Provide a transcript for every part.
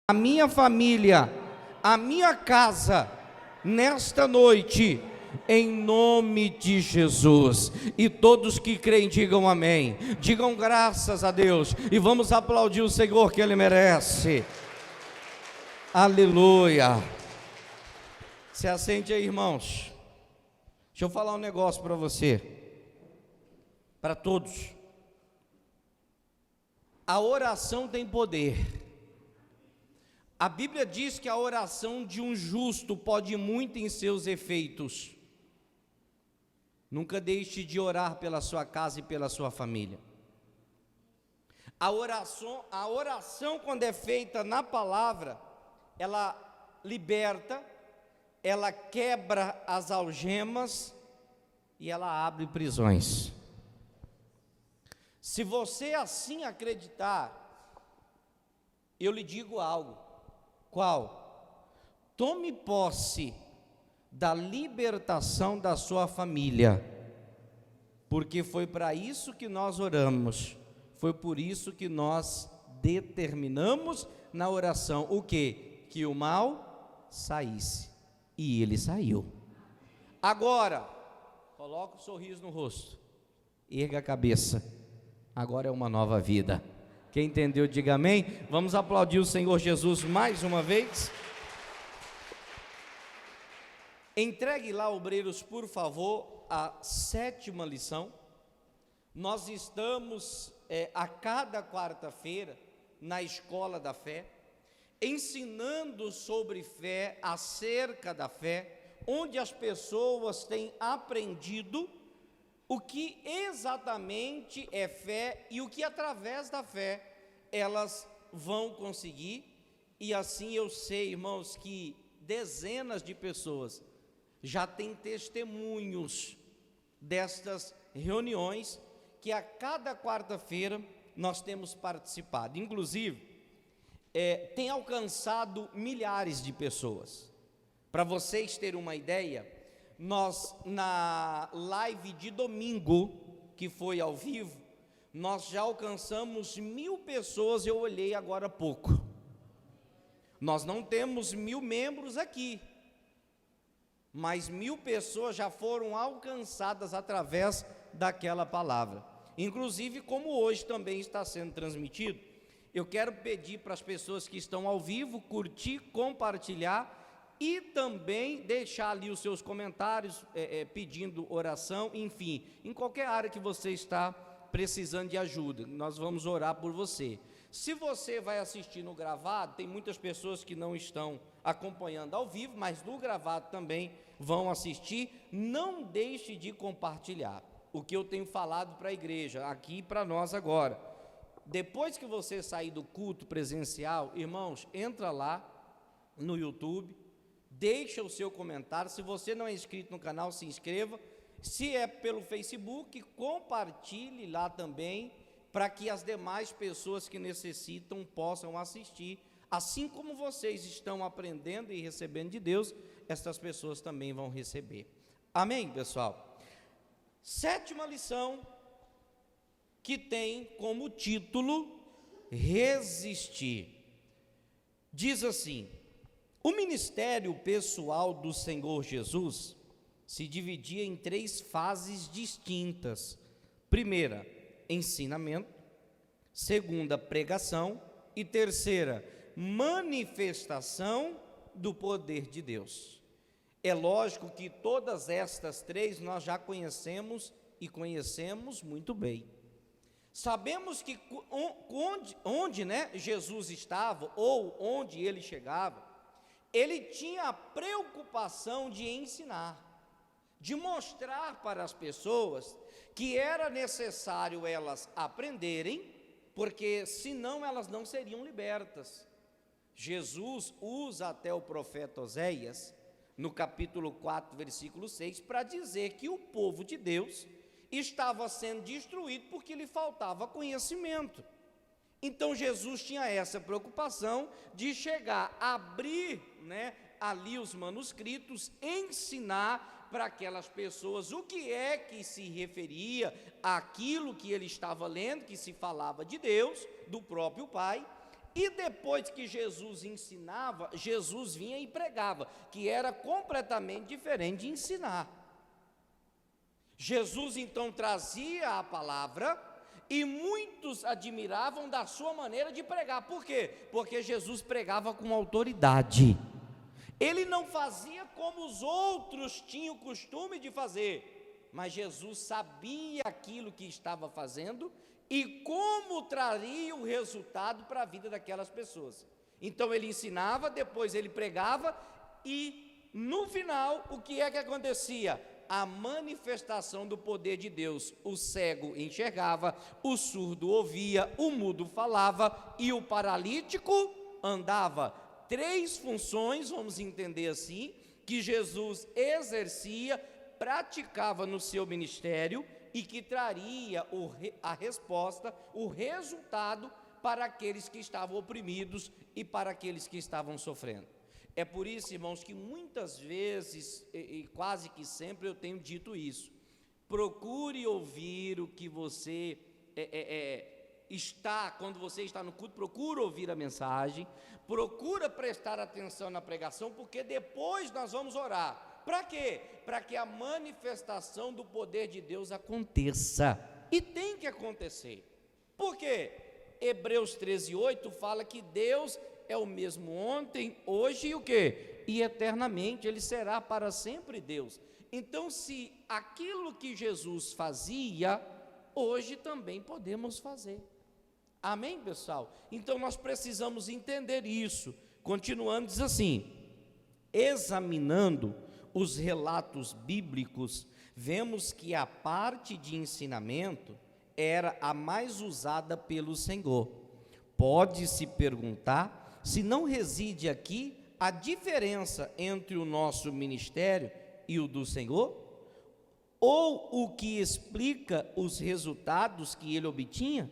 a minha família, a minha casa, nesta noite, em nome de Jesus. E todos que creem digam amém, digam graças a Deus, e vamos aplaudir o Senhor, que Ele merece. Aleluia. Se assente aí, irmãos. Deixa eu falar um negócio para você, para todos. A oração tem poder. A Bíblia diz que a oração de um justo pode muito em seus efeitos. Nunca deixe de orar pela sua casa e pela sua família. A oração, quando é feita na palavra, ela liberta, ela quebra as algemas e ela abre prisões. Se você assim acreditar, eu lhe digo algo. Qual? Tome posse da libertação da sua família, porque foi para isso que nós oramos, foi por isso que nós determinamos na oração o quê? Que o mal saísse, e ele saiu. Agora, coloca o sorriso no rosto, erga a cabeça, agora é uma nova vida. Quem entendeu, diga amém. Vamos aplaudir o Senhor Jesus mais uma vez. Entregue lá, obreiros, por favor, a 7ª lição. Nós estamos a cada quarta-feira na Escola da Fé, ensinando sobre fé, acerca da fé, onde as pessoas têm aprendido o que exatamente é fé e o que através da fé elas vão conseguir. E assim eu sei, irmãos, que dezenas de pessoas já têm testemunhos destas reuniões que a cada quarta-feira nós temos participado. Inclusive, tem alcançado milhares de pessoas. Para vocês terem uma ideia, nós, na live de domingo, que foi ao vivo, nós já alcançamos 1000 pessoas, eu olhei agora há pouco. Nós não temos 1000 membros aqui, mas 1000 pessoas já foram alcançadas através daquela palavra. Inclusive, como hoje também está sendo transmitido, eu quero pedir para as pessoas que estão ao vivo, curtir, compartilhar, e também deixar ali os seus comentários, pedindo oração, enfim, em qualquer área que você está precisando de ajuda, nós vamos orar por você. Se você vai assistir no gravado, tem muitas pessoas que não estão acompanhando ao vivo, mas no gravado também vão assistir. Não deixe de compartilhar o que eu tenho falado para a igreja, aqui e para nós agora. Depois que você sair do culto presencial, irmãos, entra lá no YouTube, deixa o seu comentário. Se você não é inscrito no canal, se inscreva. Se é pelo Facebook, compartilhe lá também, para que as demais pessoas que necessitam possam assistir. Assim como vocês estão aprendendo e recebendo de Deus, essas pessoas também vão receber. Amém, pessoal? 7ª lição, que tem como título Resistir. Diz assim: o ministério pessoal do Senhor Jesus se dividia em 3 fases distintas. Primeira, ensinamento. Segunda, pregação. E terceira, manifestação do poder de Deus. É lógico que todas estas 3 nós já conhecemos e conhecemos muito bem. Sabemos que onde Jesus estava, ou onde ele chegava, ele tinha a preocupação de ensinar, de mostrar para as pessoas que era necessário elas aprenderem, porque senão elas não seriam libertas. Jesus usa até o profeta Oséias, no capítulo 4, versículo 6, para dizer que o povo de Deus estava sendo destruído porque lhe faltava conhecimento. Então Jesus tinha essa preocupação de chegar, abrir ali os manuscritos, ensinar para aquelas pessoas o que é que se referia àquilo que ele estava lendo, que se falava de Deus, do próprio Pai, E depois que Jesus ensinava, Jesus vinha e pregava, que era completamente diferente de ensinar. Jesus então trazia a palavra e muitos admiravam da sua maneira de pregar. Por quê? Porque Jesus pregava com autoridade. Ele não fazia como os outros tinham o costume de fazer, mas Jesus sabia aquilo que estava fazendo e como traria o resultado para a vida daquelas pessoas. Então ele ensinava, depois ele pregava e no final o que é que acontecia? A manifestação do poder de Deus. O cego enxergava, o surdo ouvia, o mudo falava e o paralítico andava. 3 funções, vamos entender assim, que Jesus exercia, praticava no seu ministério e que traria a resposta, o resultado para aqueles que estavam oprimidos e para aqueles que estavam sofrendo. É por isso, irmãos, que muitas vezes, e quase que sempre eu tenho dito isso, procure ouvir o que você quando você está no culto, procura ouvir a mensagem, procura prestar atenção na pregação, porque depois nós vamos orar. Para quê? Para que a manifestação do poder de Deus aconteça, e tem que acontecer. Por quê? Hebreus 13:8 fala que Deus é o mesmo ontem, hoje e o quê? E eternamente, Ele será para sempre Deus. Então, se aquilo que Jesus fazia, hoje também podemos fazer. Amém, pessoal? Então, nós precisamos entender isso. Continuando, diz assim: examinando os relatos bíblicos, vemos que a parte de ensinamento era a mais usada pelo Senhor. Pode-se perguntar se não reside aqui a diferença entre o nosso ministério e o do Senhor? Ou o que explica os resultados que ele obtinha?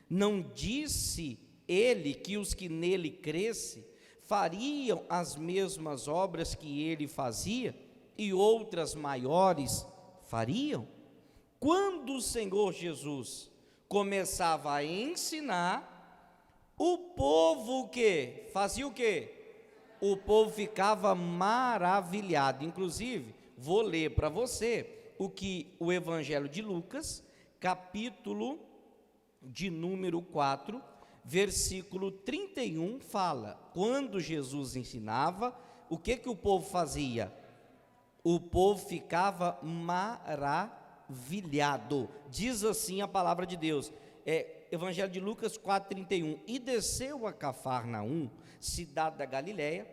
Não disse ele que os que nele crescem fariam as mesmas obras que ele fazia e outras maiores fariam? Quando o Senhor Jesus começava a ensinar, o povo o quê? Fazia o quê? O povo ficava maravilhado. Inclusive, vou ler para você o que o Evangelho de Lucas, capítulo de número 4, versículo 31, fala. Quando Jesus ensinava, o que o povo fazia? O povo ficava maravilhado. Diz assim a palavra de Deus, Evangelho de Lucas 4:31, e desceu a Cafarnaum, cidade da Galiléia,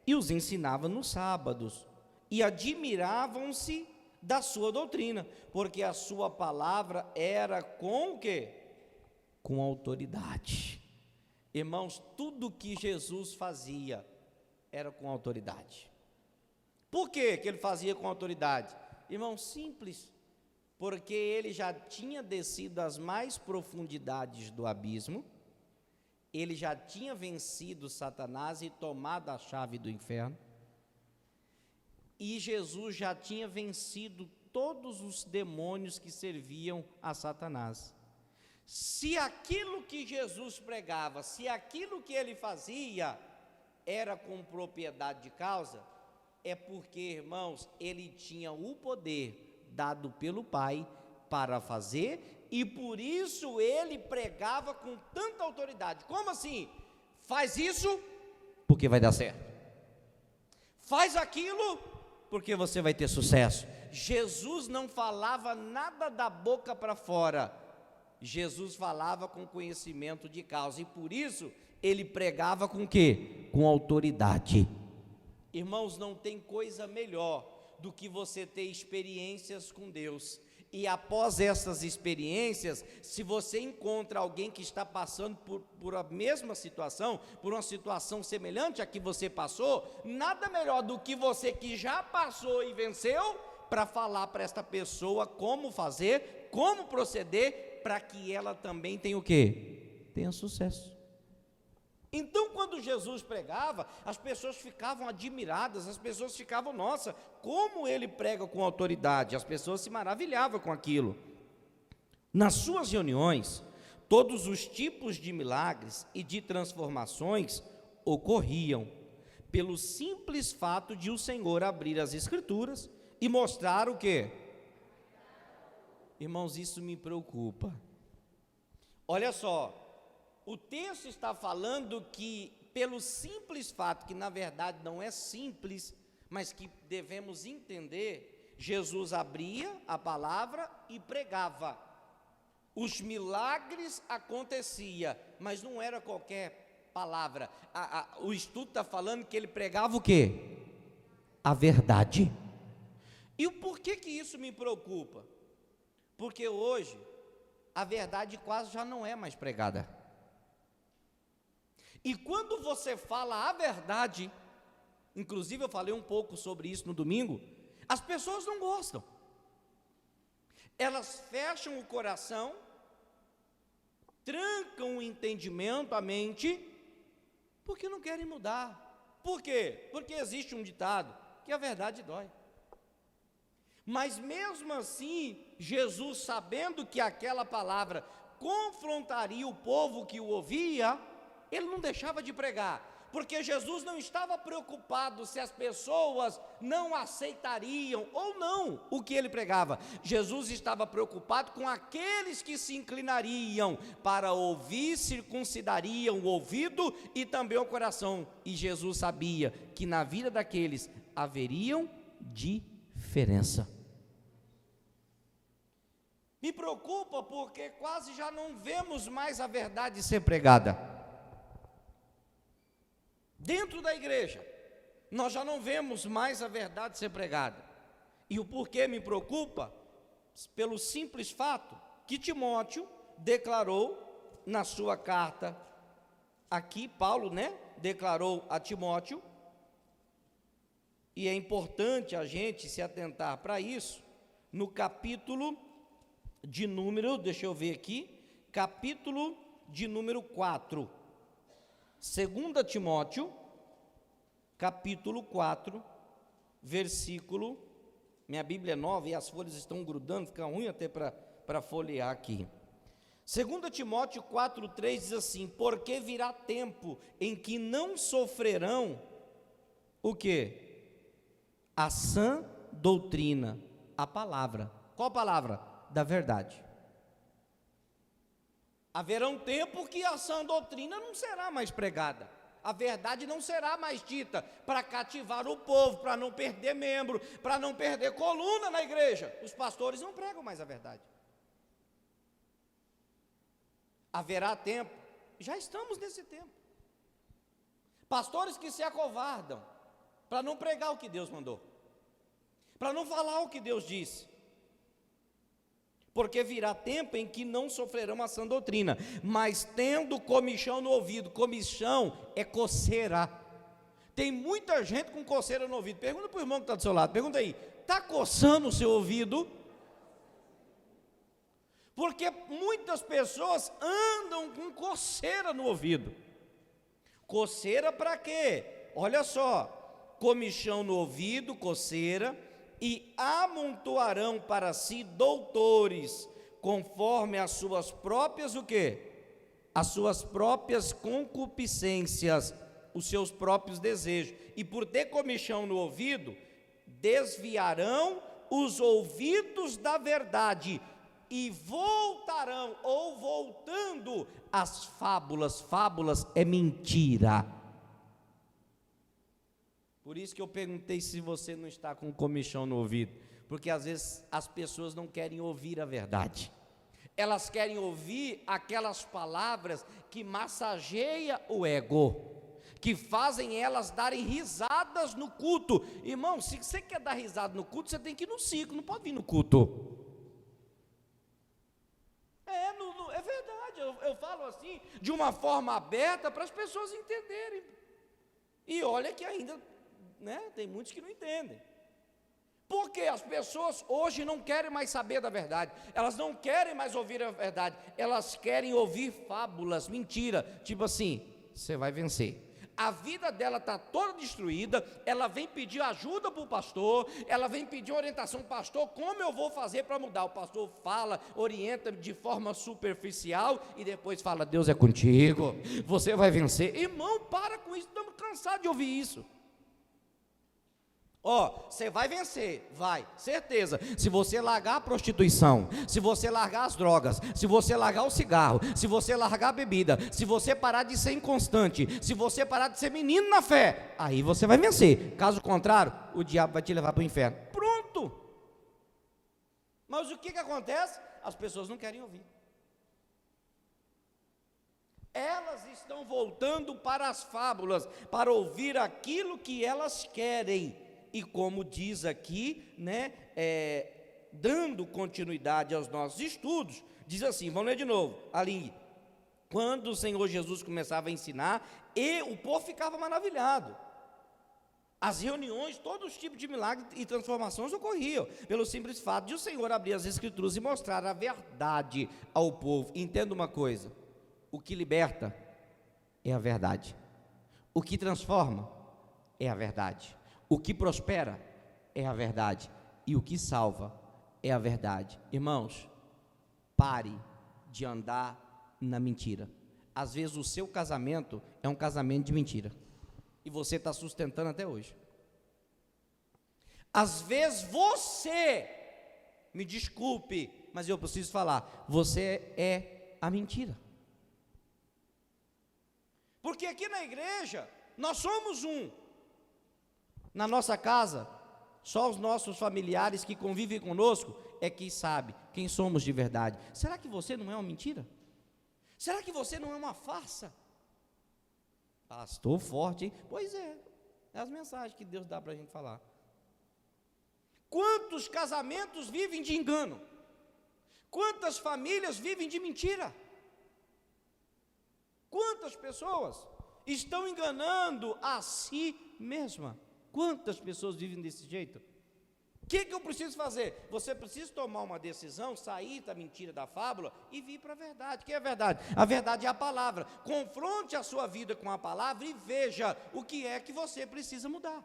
e os ensinava nos sábados, e admiravam-se da sua doutrina, porque a sua palavra era com o quê? Com autoridade. Irmãos, tudo que Jesus fazia era com autoridade. Por que ele fazia com autoridade? Irmão, simples, porque ele já tinha descido às mais profundidades do abismo, ele já tinha vencido Satanás e tomado a chave do inferno, e Jesus já tinha vencido todos os demônios que serviam a Satanás. Se aquilo que Jesus pregava, se aquilo que ele fazia era com propriedade de causa, é porque, irmãos, ele tinha o poder dado pelo Pai para fazer, e por isso ele pregava com tanta autoridade. Como assim? Faz isso porque vai dar certo, faz aquilo porque você vai ter sucesso. Jesus não falava nada da boca para fora, Jesus falava com conhecimento de causa, e por isso ele pregava com o quê? Com autoridade. Irmãos, não tem coisa melhor do que você ter experiências com Deus, e após essas experiências, se você encontra alguém que está passando por a mesma situação, por uma situação semelhante à que você passou, nada melhor do que você que já passou e venceu, para falar para esta pessoa como fazer, como proceder, para que ela também tenha o quê? Tenha sucesso. Então, quando Jesus pregava, as pessoas ficavam admiradas, as pessoas ficavam, nossa, como ele prega com autoridade, as pessoas se maravilhavam com aquilo. Nas suas reuniões, todos os tipos de milagres e de transformações ocorriam pelo simples fato de o Senhor abrir as Escrituras e mostrar o quê? Irmãos, isso me preocupa. Olha só, o texto está falando que pelo simples fato, que na verdade não é simples, mas que devemos entender, Jesus abria a palavra e pregava. Os milagres aconteciam, mas não era qualquer palavra. O estudo está falando que ele pregava o quê? A verdade. E o porquê que isso me preocupa? Porque hoje a verdade quase já não é mais pregada. E quando você fala a verdade, inclusive eu falei um pouco sobre isso no domingo, as pessoas não gostam. Elas fecham o coração, trancam o entendimento, a mente, porque não querem mudar. Por quê? Porque existe um ditado, que a verdade dói. Mas mesmo assim, Jesus, sabendo que aquela palavra confrontaria o povo que o ouvia, ele não deixava de pregar, porque Jesus não estava preocupado se as pessoas não aceitariam ou não o que ele pregava. Jesus estava preocupado com aqueles que se inclinariam para ouvir, circuncidariam o ouvido e também o coração. E Jesus sabia que na vida daqueles haveriam diferença. Me preocupa porque quase já não vemos mais a verdade ser pregada. Dentro da igreja, nós já não vemos mais a verdade ser pregada. E o porquê me preocupa? Pelo simples fato que Timóteo declarou na sua carta, aqui Paulo, declarou a Timóteo, e é importante a gente se atentar para isso, no capítulo de número, deixa eu ver aqui, capítulo de número 4, 2 Timóteo, capítulo 4, versículo, minha Bíblia é nova e as folhas estão grudando, fica ruim até para folhear aqui. 2 Timóteo 4,3 diz assim: porque virá tempo em que não sofrerão o quê? A sã doutrina, a palavra. Qual palavra? Da verdade. Haverá um tempo que a sã doutrina não será mais pregada, a verdade não será mais dita, para cativar o povo, para não perder membro, para não perder coluna na igreja. Os pastores não pregam mais a verdade. Haverá tempo, já estamos nesse tempo, pastores que se acovardam, para não pregar o que Deus mandou, para não falar o que Deus disse. Porque virá tempo em que não sofrerão a sã doutrina, mas tendo comichão no ouvido. Comichão é coceira. Tem muita gente com coceira no ouvido. Pergunta para o irmão que está do seu lado, pergunta aí, está coçando o seu ouvido? Porque muitas pessoas andam com coceira no ouvido. Coceira para quê? Olha só, comichão no ouvido, coceira, e amontoarão para si doutores, conforme as suas próprias, o quê? As suas próprias concupiscências, os seus próprios desejos, e por ter comichão no ouvido, desviarão os ouvidos da verdade, e voltarão, ou voltando, às fábulas. Fábulas é mentira. Por isso que eu perguntei se você não está com comichão no ouvido, porque às vezes as pessoas não querem ouvir a verdade, elas querem ouvir aquelas palavras que massageiam o ego, que fazem elas darem risadas no culto. Irmão, se você quer dar risada no culto, você tem que ir no circo, não pode vir no culto. É verdade, eu falo assim, de uma forma aberta, para as pessoas entenderem, e olha que ainda, tem muitos que não entendem, porque as pessoas hoje não querem mais saber da verdade, elas não querem mais ouvir a verdade, elas querem ouvir fábulas, mentira, tipo assim, você vai vencer, a vida dela está toda destruída, ela vem pedir ajuda para o pastor, ela vem pedir orientação, pastor, como eu vou fazer para mudar? O pastor fala, orienta de forma superficial e depois fala, Deus é contigo, você vai vencer. Irmão, para com isso, estamos cansados de ouvir isso. Você vai vencer, vai, certeza, se você largar a prostituição, se você largar as drogas, se você largar o cigarro, se você largar a bebida, se você parar de ser inconstante, se você parar de ser menino na fé, aí você vai vencer. Caso contrário, o diabo vai te levar para o inferno. Pronto. Mas o que acontece? As pessoas não querem ouvir. Elas estão voltando para as fábulas, para ouvir aquilo que elas querem. E como diz aqui, dando continuidade aos nossos estudos, diz assim, vamos ler de novo, ali, quando o Senhor Jesus começava a ensinar, e o povo ficava maravilhado, as reuniões, todos os tipos de milagres e transformações ocorriam, pelo simples fato de o Senhor abrir as Escrituras e mostrar a verdade ao povo. Entenda uma coisa, o que liberta é a verdade, o que transforma é a verdade, o que prospera é a verdade, e o que salva é a verdade. Irmãos, pare de andar na mentira. Às vezes o seu casamento é um casamento de mentira, e você está sustentando até hoje. Às vezes você, me desculpe, mas eu preciso falar, você é a mentira. Porque aqui na igreja, nós somos na nossa casa, só os nossos familiares que convivem conosco é que sabem quem somos de verdade. Será que você não é uma mentira? Será que você não é uma farsa? Pastor forte, hein? Pois é as mensagens que Deus dá para a gente falar. Quantos casamentos vivem de engano? Quantas famílias vivem de mentira? Quantas pessoas estão enganando a si mesma? Quantas pessoas vivem desse jeito? O que eu preciso fazer? Você precisa tomar uma decisão, sair da mentira, da fábula e vir para a verdade. O que é a verdade? A verdade é a palavra. Confronte a sua vida com a palavra e veja o que é que você precisa mudar.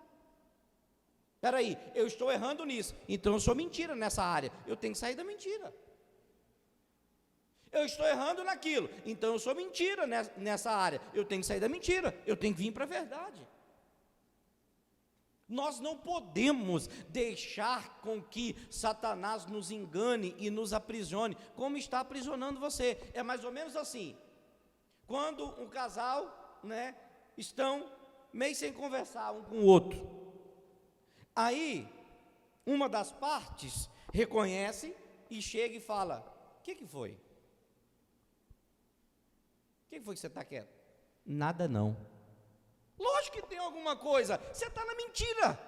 Espera aí, eu estou errando nisso, então eu sou mentira nessa área, eu tenho que sair da mentira. Eu estou errando naquilo, então eu sou mentira nessa área, eu tenho que sair da mentira, eu tenho que vir para a verdade. Nós não podemos deixar com que Satanás nos engane e nos aprisione, como está aprisionando você. É mais ou menos assim, quando um casal, estão meio sem conversar um com o outro, aí uma das partes reconhece e chega e fala, o que foi? O que foi que você está quieto? Nada não. Lógico que tem alguma coisa, você está na mentira,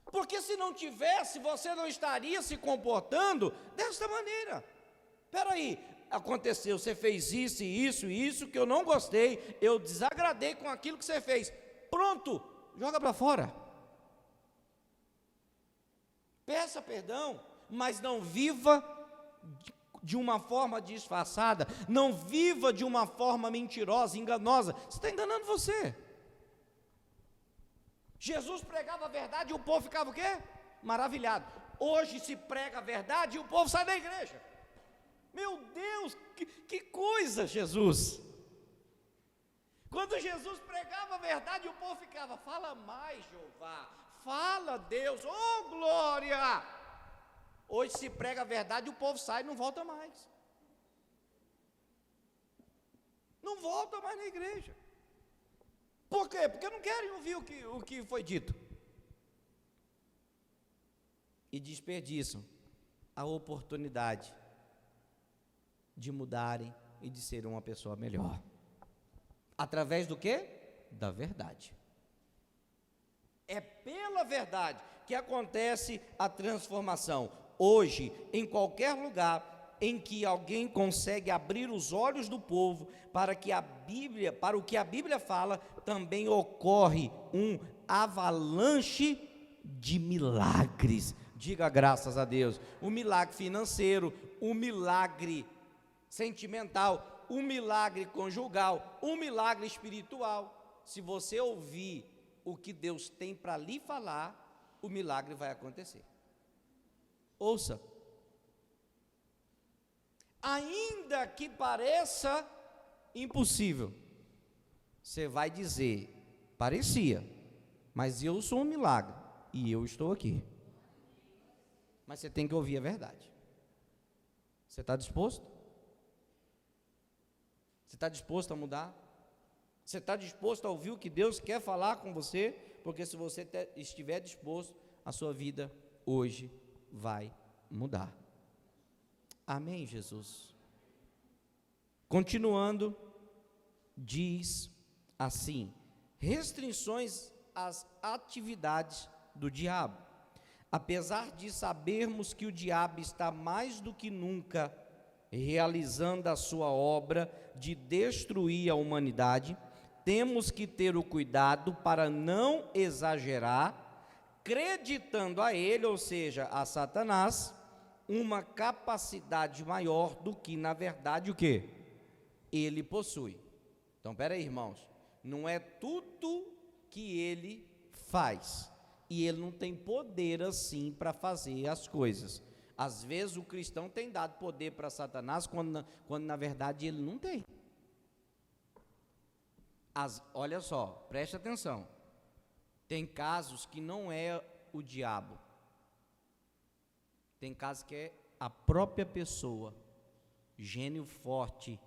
porque se não tivesse, você não estaria se comportando desta maneira. Espera aí, aconteceu, você fez isso e isso e isso que eu não gostei, eu desagradei com aquilo que você fez, pronto, joga para fora, peça perdão, mas não viva de uma forma disfarçada, não viva de uma forma mentirosa, enganosa, você está enganando você. Jesus pregava a verdade e o povo ficava o quê? Maravilhado. Hoje se prega a verdade e o povo sai da igreja. Meu Deus, que coisa, Jesus. Quando Jesus pregava a verdade o povo ficava, fala mais Jeová, fala Deus, oh glória. Hoje se prega a verdade e o povo sai e não volta mais. Não volta mais na igreja. Por quê? Porque não querem ouvir o que foi dito. E desperdiçam a oportunidade de mudarem e de ser uma pessoa melhor. Através do quê? Da verdade. É pela verdade que acontece a transformação. Hoje, em qualquer lugar em que alguém consegue abrir os olhos do povo para o que a Bíblia fala, também ocorre um avalanche de milagres. Diga graças a Deus. Um milagre financeiro, um milagre sentimental, um milagre conjugal, um milagre espiritual. se você ouvir o que Deus tem para lhe falar, o milagre vai acontecer. Ouça. Ainda que pareça impossível, você vai dizer, parecia, mas eu sou um milagre e eu estou aqui. Mas você tem que ouvir a verdade. Você está disposto? Você está disposto a mudar? Você está disposto a ouvir o que Deus quer falar com você? Porque se você estiver disposto, a sua vida hoje vai mudar. Amém, Jesus? Continuando, diz assim: restrições às atividades do diabo. Apesar de sabermos que o diabo está mais do que nunca realizando a sua obra de destruir a humanidade, temos que ter o cuidado para não exagerar, acreditando a ele, ou seja, a Satanás, uma capacidade maior do que, na verdade, o que? Ele possui. Então, espera aí, irmãos, não é tudo que ele faz, e ele não tem poder assim para fazer as coisas. Às vezes o cristão tem dado poder para Satanás, quando na verdade ele não tem. Olha só, preste atenção, tem casos que não é o diabo, tem casos que é a própria pessoa, gênio forte,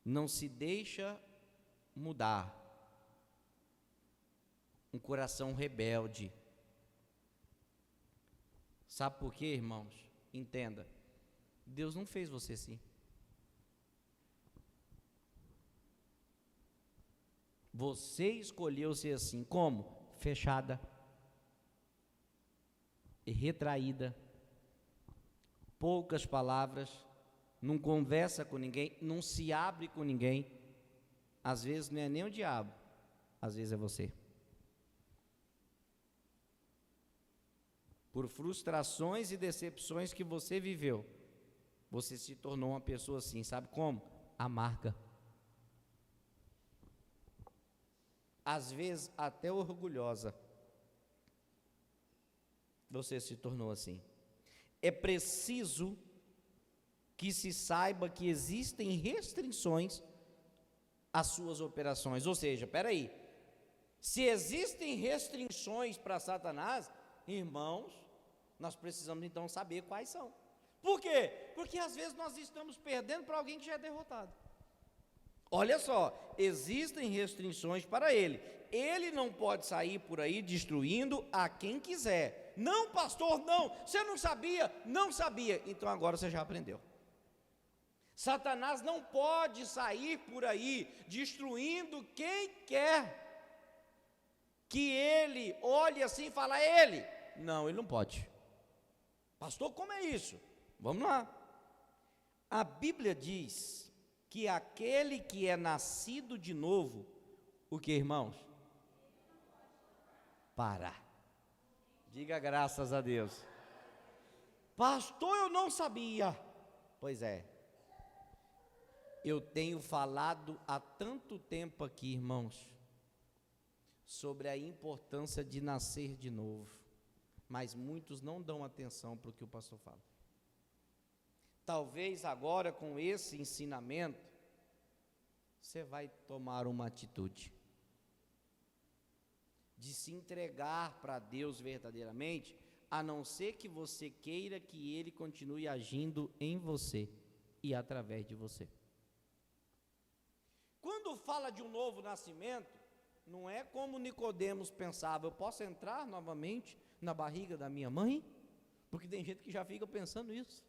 não se deixa mudar, um coração rebelde. Sabe por quê, irmãos? Entenda, Deus não fez você assim. Você escolheu ser assim. Como? Fechada, retraída, poucas palavras, não conversa com ninguém, não se abre com ninguém. Às vezes não é nem o diabo, às vezes é você. Por frustrações e decepções que você viveu, você se tornou uma pessoa assim, sabe como? Amarga. Às vezes até orgulhosa. Você se tornou assim. É preciso que se saiba que existem restrições às suas operações. Ou seja, espera aí, se existem restrições para Satanás, irmãos, nós precisamos então saber quais são. Por quê? Porque às vezes nós estamos perdendo para alguém que já é derrotado. Olha só, existem restrições para ele. Ele não pode sair por aí destruindo a quem quiser. Não, pastor, não. Você não sabia? Não sabia. Então agora você já aprendeu. Satanás não pode sair por aí destruindo quem quer que ele olhe assim e fale, é ele. Não, ele não pode. Pastor, como é isso? Vamos lá. A Bíblia diz que aquele que é nascido de novo, o que, irmãos? Diga graças a Deus. Pastor, eu não sabia. Pois é. Eu tenho falado há tanto tempo aqui, irmãos, sobre a importância de nascer de novo, mas muitos não dão atenção para o que o pastor fala. Talvez agora com esse ensinamento, você vai tomar uma atitude de se entregar para Deus verdadeiramente, a não ser que você queira que Ele continue agindo em você e através de você. Quando fala de um novo nascimento, não é como Nicodemos pensava, eu posso entrar novamente na barriga da minha mãe? Porque tem gente que já fica pensando isso.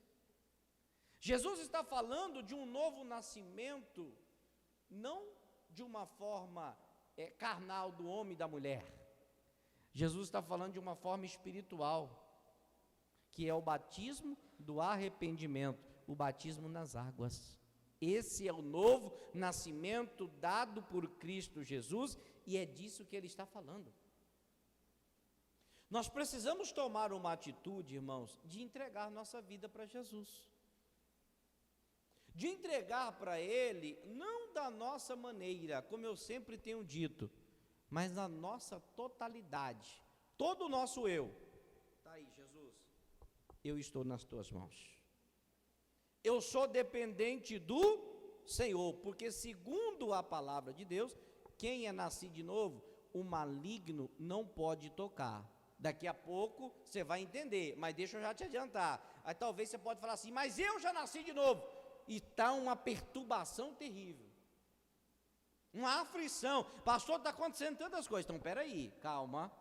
Jesus está falando de um novo nascimento, não de uma forma carnal do homem e da mulher. Jesus está falando de uma forma espiritual, que é o batismo do arrependimento, o batismo nas águas. Esse é o novo nascimento dado por Cristo Jesus, e é disso que ele está falando. Nós precisamos tomar uma atitude, irmãos, de entregar nossa vida para Jesus, de entregar para Ele, não da nossa maneira, como eu sempre tenho dito, mas na nossa totalidade, todo o nosso eu. Está aí, Jesus, eu estou nas tuas mãos. Eu sou dependente do Senhor, porque segundo a palavra de Deus, quem é nascido de novo, o maligno não pode tocar. Daqui a pouco você vai entender, mas deixa eu já te adiantar. Aí talvez você pode falar assim, mas eu já nasci de novo. E está uma perturbação terrível, uma aflição. Pastor, está acontecendo tantas coisas. Então, peraí, calma.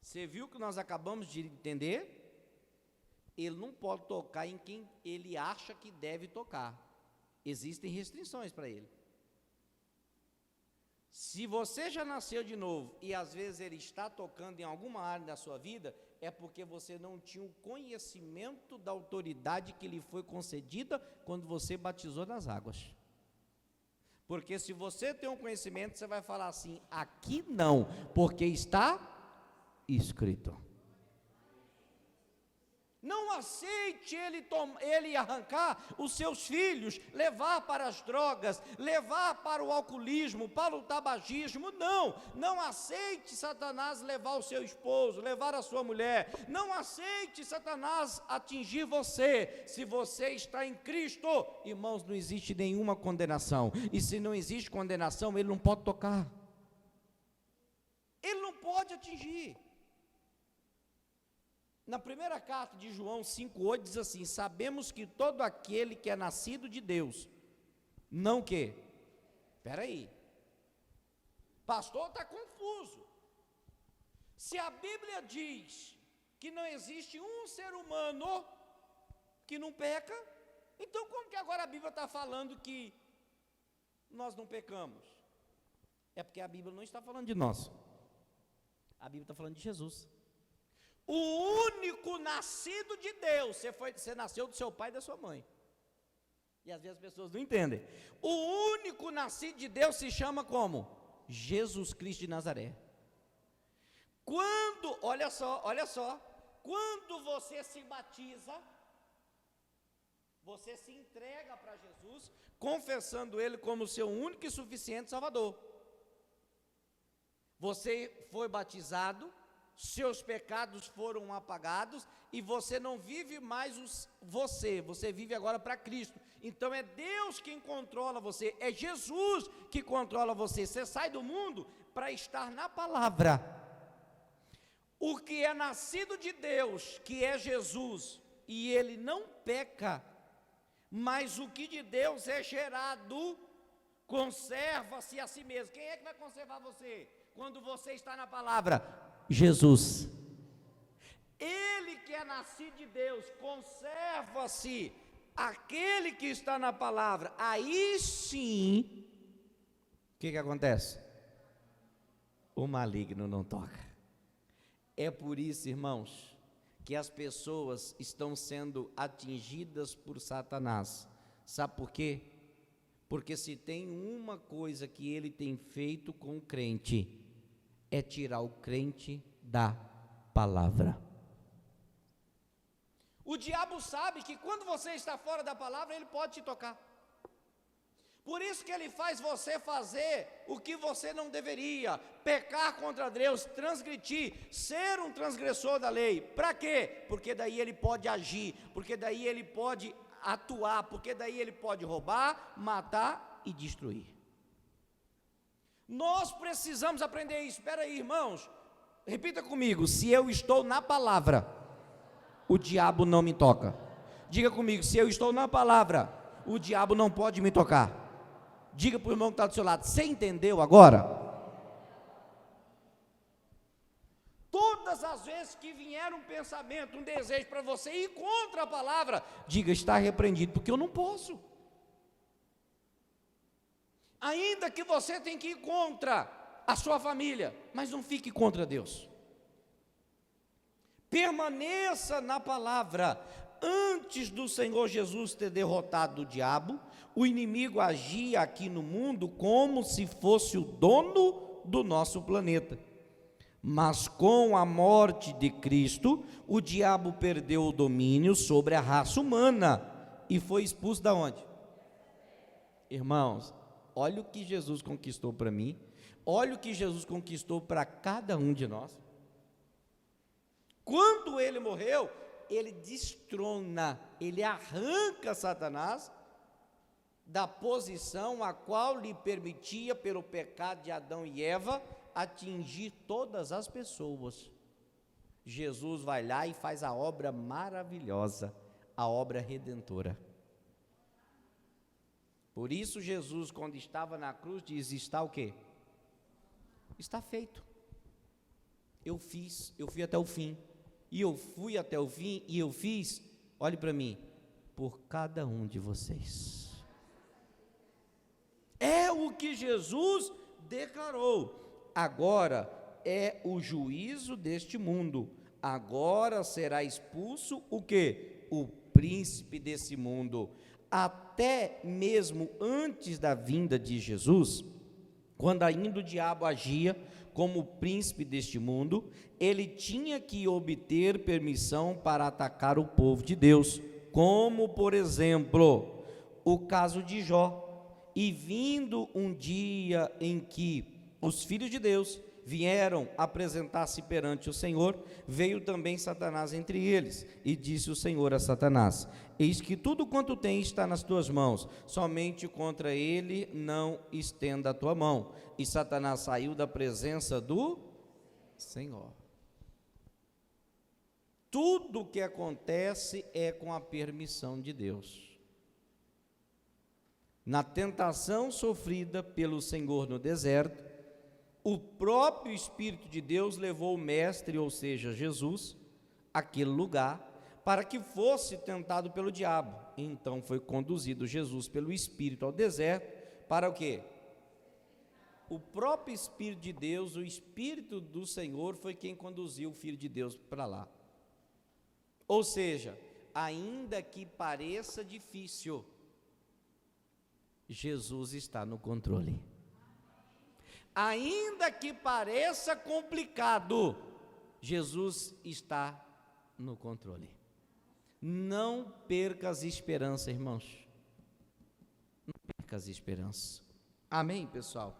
Você viu que nós acabamos de entender? Ele não pode tocar em quem ele acha que deve tocar. Existem restrições para ele. Se você já nasceu de novo e às vezes ele está tocando em alguma área da sua vida, é porque você não tinha o conhecimento da autoridade que lhe foi concedida quando você batizou nas águas. Porque se você tem um conhecimento, você vai falar assim, aqui não, porque está escrito. Não aceite ele arrancar os seus filhos, levar para as drogas, levar para o alcoolismo, para o tabagismo. Não aceite Satanás levar o seu esposo, levar a sua mulher. Não aceite Satanás atingir você. Se você está em Cristo, irmãos, não existe nenhuma condenação. E se não existe condenação, ele não pode tocar. Ele não pode atingir. Na primeira carta de João 5,8 diz assim, sabemos que todo aquele que é nascido de Deus, não que? Espera aí, pastor está confuso. Se a Bíblia diz que não existe um ser humano que não peca, então como que agora a Bíblia está falando que nós não pecamos? É porque a Bíblia não está falando de nós, a Bíblia está falando de Jesus. O único nascido de Deus, você nasceu do seu pai e da sua mãe. E às vezes as pessoas não entendem. O único nascido de Deus se chama como? Jesus Cristo de Nazaré. Olha só, quando você se batiza, você se entrega para Jesus, confessando Ele como seu único e suficiente Salvador. Você foi batizado, seus pecados foram apagados e você não vive mais você vive agora para Cristo. Então é Deus quem controla você, é Jesus que controla você. Você sai do mundo para estar na palavra. O que é nascido de Deus, que é Jesus, e ele não peca, mas o que de Deus é gerado, conserva-se a si mesmo. Quem é que vai conservar você quando você está na palavra? Jesus. Ele que é nascido de Deus, conserva-se aquele que está na palavra. Aí sim, o que acontece? O maligno não toca. É por isso, irmãos, que as pessoas estão sendo atingidas por Satanás. Sabe por quê? Porque se tem uma coisa que ele tem feito com o crente, é tirar o crente da palavra. O diabo sabe que quando você está fora da palavra, ele pode te tocar. Por isso que ele faz você fazer o que você não deveria, pecar contra Deus, transgredir, ser um transgressor da lei. Para quê? Porque daí ele pode agir, porque daí ele pode atuar, porque daí ele pode roubar, matar e destruir. Nós precisamos aprender isso. Espera aí, irmãos, repita comigo, se eu estou na palavra, o diabo não me toca. Diga comigo, se eu estou na palavra, o diabo não pode me tocar. Diga para o irmão que está do seu lado, você entendeu agora? Todas as vezes que vier um pensamento, um desejo para você ir contra a palavra, diga, está repreendido, porque eu não posso. Ainda que você tenha que ir contra a sua família, mas não fique contra Deus. Permaneça na palavra. Antes do Senhor Jesus ter derrotado o diabo, o inimigo agia aqui no mundo como se fosse o dono do nosso planeta. Mas com a morte de Cristo, o diabo perdeu o domínio sobre a raça humana e foi expulso da onde? Irmãos, olha o que Jesus conquistou para mim, olha o que Jesus conquistou para cada um de nós. Quando ele morreu, ele destrona, ele arranca Satanás da posição a qual lhe permitia, pelo pecado de Adão e Eva, atingir todas as pessoas. Jesus vai lá e faz a obra maravilhosa, a obra redentora. Por isso Jesus, quando estava na cruz, diz: está o quê? Está feito. Eu fui até o fim. E eu fui até o fim, e eu fiz, olhe para mim, por cada um de vocês. É o que Jesus declarou. Agora é o juízo deste mundo. Agora será expulso o quê? O príncipe desse mundo. Até mesmo antes da vinda de Jesus, quando ainda o diabo agia como príncipe deste mundo, ele tinha que obter permissão para atacar o povo de Deus, como, por exemplo, o caso de Jó. E vindo um dia em que os filhos de Deus vieram apresentar-se perante o Senhor, veio também Satanás entre eles, e disse o Senhor a Satanás: eis que tudo quanto tens está nas tuas mãos, somente contra ele não estenda a tua mão. E Satanás saiu da presença do Senhor. Tudo o que acontece é com a permissão de Deus. Na tentação sofrida pelo Senhor no deserto, o próprio Espírito de Deus levou o Mestre, ou seja, Jesus, àquele lugar, para que fosse tentado pelo diabo. Então foi conduzido Jesus pelo Espírito ao deserto, para o quê? O próprio Espírito de Deus, o Espírito do Senhor, foi quem conduziu o Filho de Deus para lá. Ou seja, ainda que pareça difícil, Jesus está no controle. Ainda que pareça complicado, Jesus está no controle. Não perca as esperanças, irmãos. Não perca as esperanças. Amém, pessoal?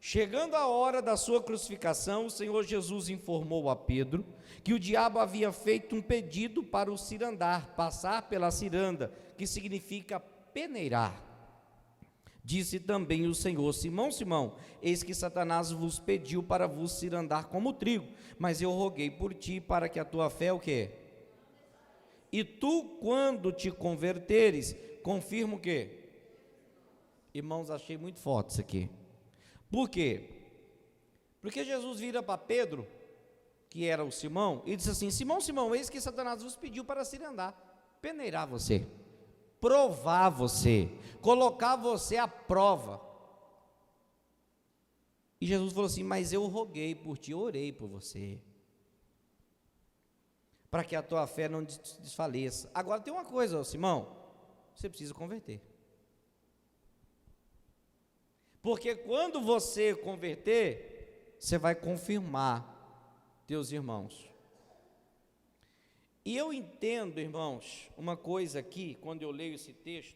Chegando a hora da sua crucificação, o Senhor Jesus informou a Pedro que o diabo havia feito um pedido para o cirandar, passar pela ciranda, que significa peneirar. Disse também o Senhor: Simão, Simão, eis que Satanás vos pediu para vos cirandar como trigo, mas eu roguei por ti para que a tua fé o quê? E tu, quando te converteres, confirma o quê? Irmãos, achei muito forte isso aqui. Por quê? Porque Jesus vira para Pedro, que era o Simão, e disse assim: Simão, Simão, eis que Satanás vos pediu para cirandar, peneirar você, provar você, colocar você à prova. E Jesus falou assim: mas eu roguei por ti, orei por você, para que a tua fé não desfaleça. Agora tem uma coisa, Simão, você precisa converter. Porque quando você converter, você vai confirmar teus irmãos. E eu entendo, irmãos, uma coisa aqui, quando eu leio esse texto: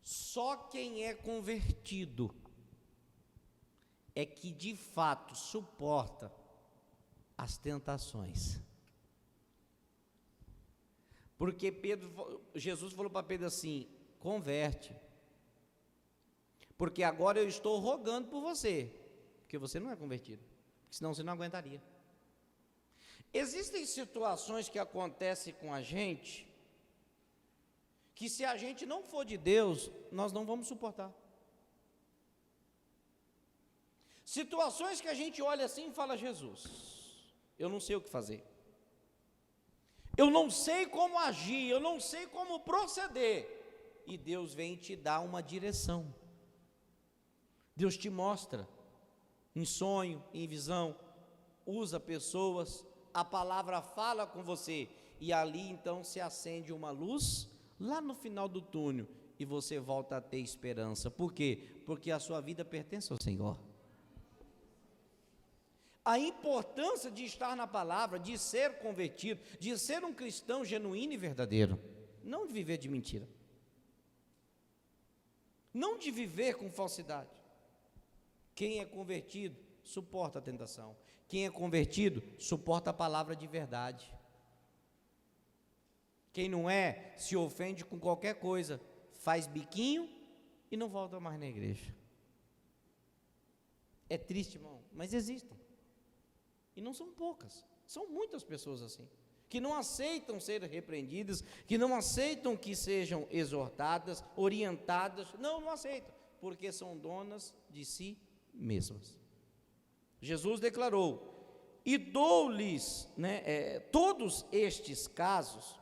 só quem é convertido é que de fato suporta as tentações. Porque Jesus falou para Pedro assim: converte, porque agora eu estou rogando por você, porque você não é convertido, senão você não aguentaria. Existem situações que acontecem com a gente, que se a gente não for de Deus, nós não vamos suportar. Situações que a gente olha assim e fala: Jesus, eu não sei o que fazer, eu não sei como agir, eu não sei como proceder, e Deus vem te dar uma direção. Deus te mostra, em sonho, em visão, usa pessoas, a palavra fala com você, e ali então se acende uma luz, lá no final do túnel, e você volta a ter esperança. Por quê? Porque a sua vida pertence ao Senhor. A importância de estar na palavra, de ser convertido, de ser um cristão genuíno e verdadeiro, não de viver de mentira. não de viver com falsidade. Quem é convertido suporta a tentação. Quem é convertido suporta a palavra de verdade. Quem não é, se ofende com qualquer coisa, faz biquinho e não volta mais na igreja. É triste, irmão, mas existem. E não são poucas, são muitas pessoas assim, que não aceitam ser repreendidas, que não aceitam que sejam exortadas, orientadas, não aceitam, porque são donas de si mesmas. Jesus declarou, e dou-lhes, todos estes casos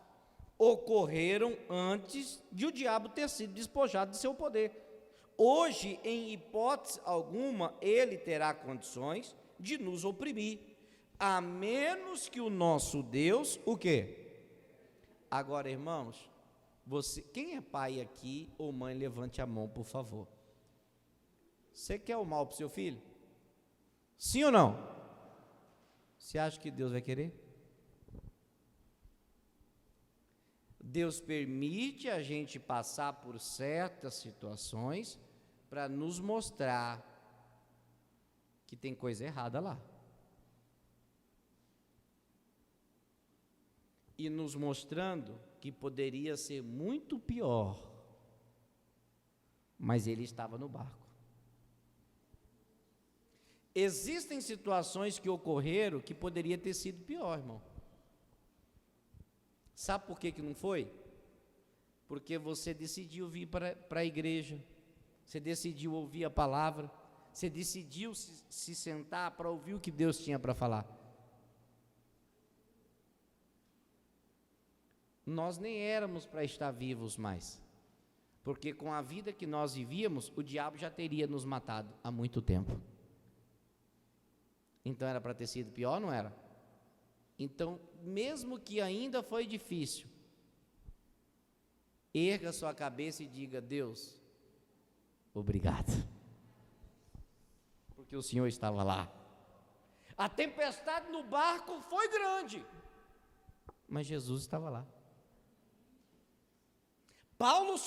ocorreram antes de o diabo ter sido despojado de seu poder. Hoje, em hipótese alguma, ele terá condições de nos oprimir, a menos que o nosso Deus, o quê? Agora, irmãos, quem é pai aqui ou mãe, levante a mão, por favor. Você quer o mal para o seu filho? Sim ou não? Você acha que Deus vai querer? Deus permite a gente passar por certas situações para nos mostrar que tem coisa errada lá. E nos mostrando que poderia ser muito pior, mas ele estava no barco. Existem situações que ocorreram que poderia ter sido pior, irmão. Sabe por que não foi? Porque você decidiu vir para a igreja, você decidiu ouvir a palavra, você decidiu se sentar para ouvir o que Deus tinha para falar. Nós nem éramos para estar vivos mais, porque com a vida que nós vivíamos, o diabo já teria nos matado há muito tempo. Então era para ter sido pior, não era? Então, mesmo que ainda foi difícil, erga sua cabeça e diga: Deus, obrigado, porque o Senhor estava lá. A tempestade no barco foi grande, mas Jesus estava lá. Paulo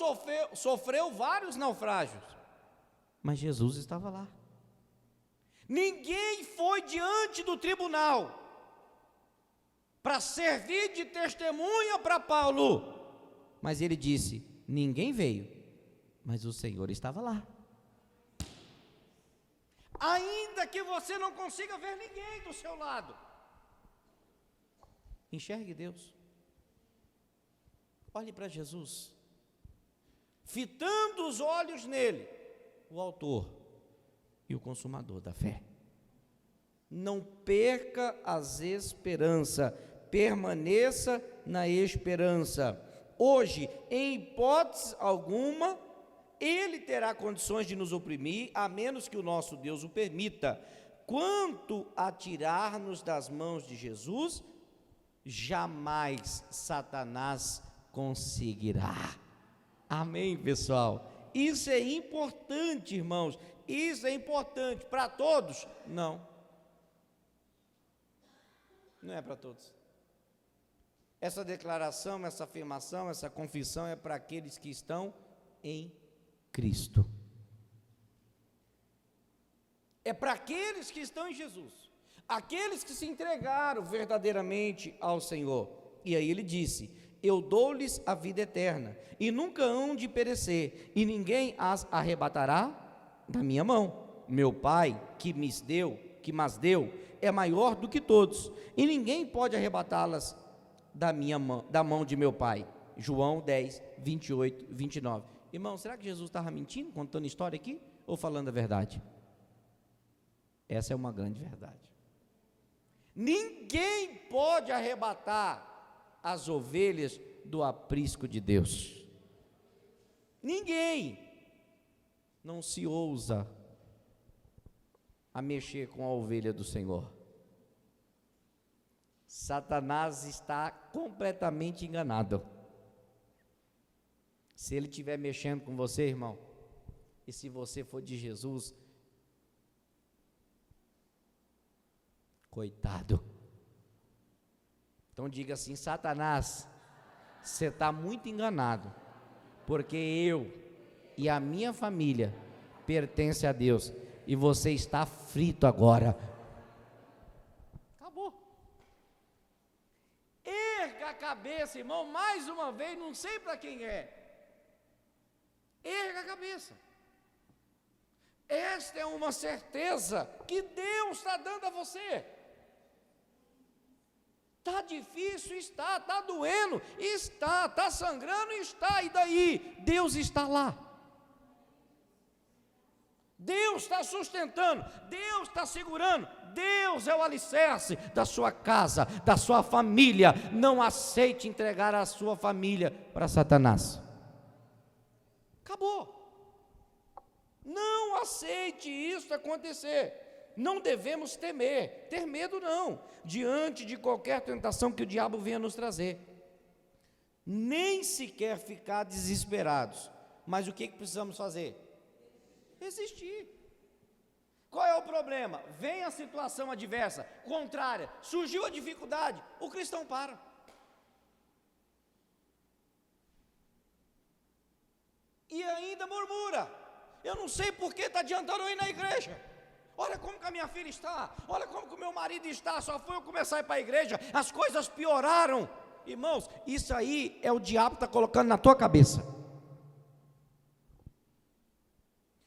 sofreu vários naufrágios, mas Jesus estava lá. Ninguém foi diante do tribunal para servir de testemunha para Paulo, mas ele disse: ninguém veio, mas o Senhor estava lá. Ainda que você não consiga ver ninguém do seu lado, enxergue Deus, olhe para Jesus, fitando os olhos nele, o autor e o consumador da fé. Não perca as esperanças, permaneça na esperança. Hoje, em hipótese alguma, ele terá condições de nos oprimir, a menos que o nosso Deus o permita. Quanto a tirar-nos das mãos de Jesus, jamais Satanás conseguirá. Amém, pessoal? Isso é importante, irmãos. Isso é importante para todos? Não. Não é para todos. Essa declaração, essa afirmação, essa confissão é para aqueles que estão em Cristo. É para aqueles que estão em Jesus, aqueles que se entregaram verdadeiramente ao Senhor. E aí ele disse: eu dou-lhes a vida eterna, e nunca hão de perecer, e ninguém as arrebatará da minha mão. Meu Pai, que mas deu, é maior do que todos, e ninguém pode arrebatá-las da mão de meu Pai. João 10, 28, 29. Irmão, será que Jesus estava mentindo, contando história aqui, ou falando a verdade? Essa é uma grande verdade. Ninguém pode arrebatar as ovelhas do aprisco de Deus. Ninguém. Não se ousa a mexer com a ovelha do Senhor. Satanás está completamente enganado. Se ele estiver mexendo com você, irmão, e se você for de Jesus, coitado. Então diga assim: Satanás, você está muito enganado, porque eu e a minha família pertence a Deus, e você está frito agora. Acabou. Erga a cabeça, irmão, mais uma vez, não sei para quem é. Erga a cabeça. Esta é uma certeza que Deus está dando a você. Está difícil? Está. Está doendo? Está. Está sangrando? Está. E daí? Deus está lá. Deus está sustentando. Deus está segurando. Deus é o alicerce da sua casa, da sua família. Não aceite entregar a sua família para Satanás. Acabou. Não aceite isso acontecer. Não devemos temer, ter medo não, diante de qualquer tentação que o diabo venha nos trazer. Nem sequer ficar desesperados. Mas o que precisamos fazer? Resistir. Qual é o problema? Vem a situação adversa, contrária, surgiu a dificuldade, o cristão para. E ainda murmura. Eu não sei por que está adiantando eu ir na igreja. Olha como que a minha filha está, olha como que o meu marido está, só foi eu começar a ir para a igreja, as coisas pioraram. Irmãos, isso aí é o diabo que está colocando na tua cabeça.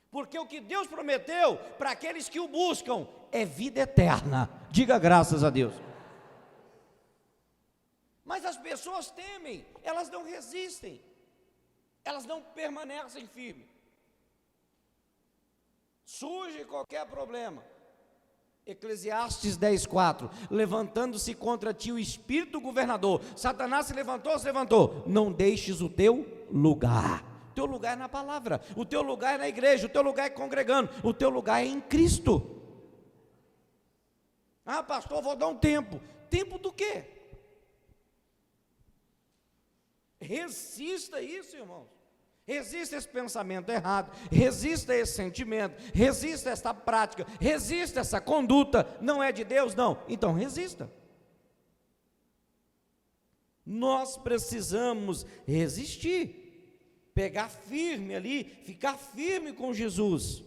Porque o que Deus prometeu para aqueles que o buscam é vida eterna. Diga graças a Deus. Mas as pessoas temem, elas não resistem, elas não permanecem firmes. Surge qualquer problema. Eclesiastes 10:4, levantando-se contra ti o espírito governador. Satanás se levantou, não deixes o teu lugar. O teu lugar é na palavra, o teu lugar é na igreja, o teu lugar é congregando, o teu lugar é em Cristo. Ah, pastor, vou dar um tempo. Tempo do quê? Resista isso, irmãos. Resista esse pensamento errado, resista esse sentimento, resista essa prática, resista essa conduta. Não é de Deus, não. Então resista. Nós precisamos resistir, pegar firme ali, ficar firme com Jesus.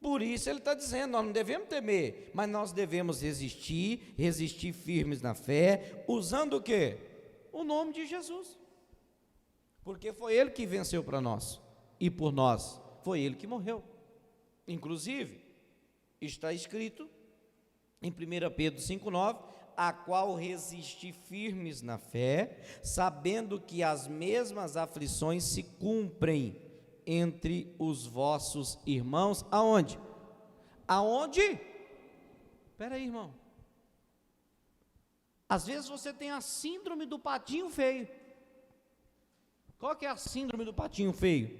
Por isso ele está dizendo, nós não devemos temer, mas nós devemos resistir firmes na fé, usando o quê? O nome de Jesus. Porque foi Ele que venceu para nós, e por nós, foi Ele que morreu. Inclusive, está escrito em 1 Pedro 5,9, a qual resisti firmes na fé, sabendo que as mesmas aflições se cumprem entre os vossos irmãos, aonde? Aonde? Espera aí, irmão. Às vezes você tem a síndrome do patinho feio. Qual que é a síndrome do patinho feio?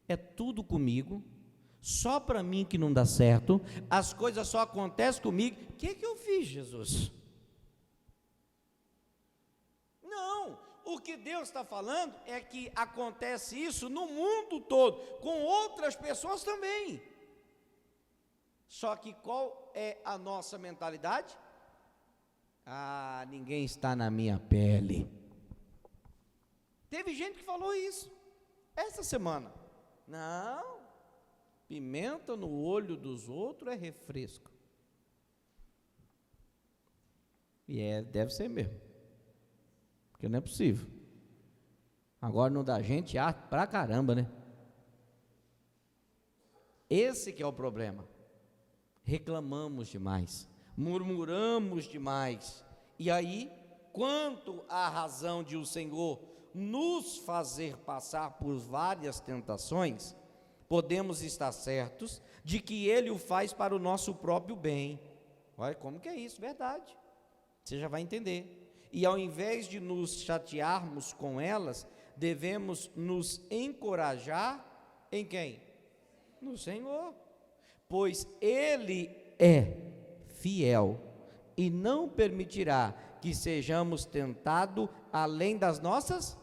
É tudo comigo, só para mim que não dá certo, as coisas só acontecem comigo. O que eu fiz, Jesus? Não, o que Deus está falando é que acontece isso no mundo todo, com outras pessoas também. Só que qual é a nossa mentalidade? Ah, ninguém está na minha pele. Teve gente que falou isso essa semana. Não, pimenta no olho dos outros é refresco. E deve ser mesmo, porque não é possível. Agora não dá gente pra caramba, né? Esse que é o problema. Reclamamos demais, murmuramos demais. E aí, quanto à razão de o Senhor nos fazer passar por várias tentações, podemos estar certos de que Ele o faz para o nosso próprio bem. Olha como que é isso, verdade. Você já vai entender. E ao invés de nos chatearmos com elas, devemos nos encorajar em quem? No Senhor. Pois Ele é fiel e não permitirá que sejamos tentados além das nossas.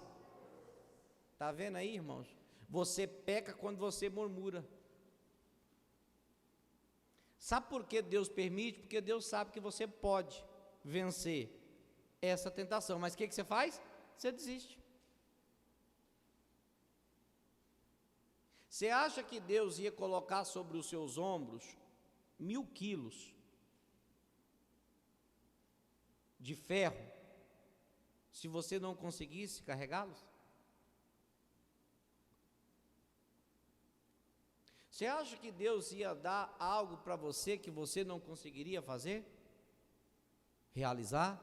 Está vendo aí, irmãos? Você peca quando você murmura. Sabe por que Deus permite? Porque Deus sabe que você pode vencer essa tentação. Mas o que você faz? Você desiste. Você acha que Deus ia colocar sobre os seus ombros 1000 quilos de ferro, se você não conseguisse carregá-los? Você acha que Deus ia dar algo para você que você não conseguiria fazer? Realizar?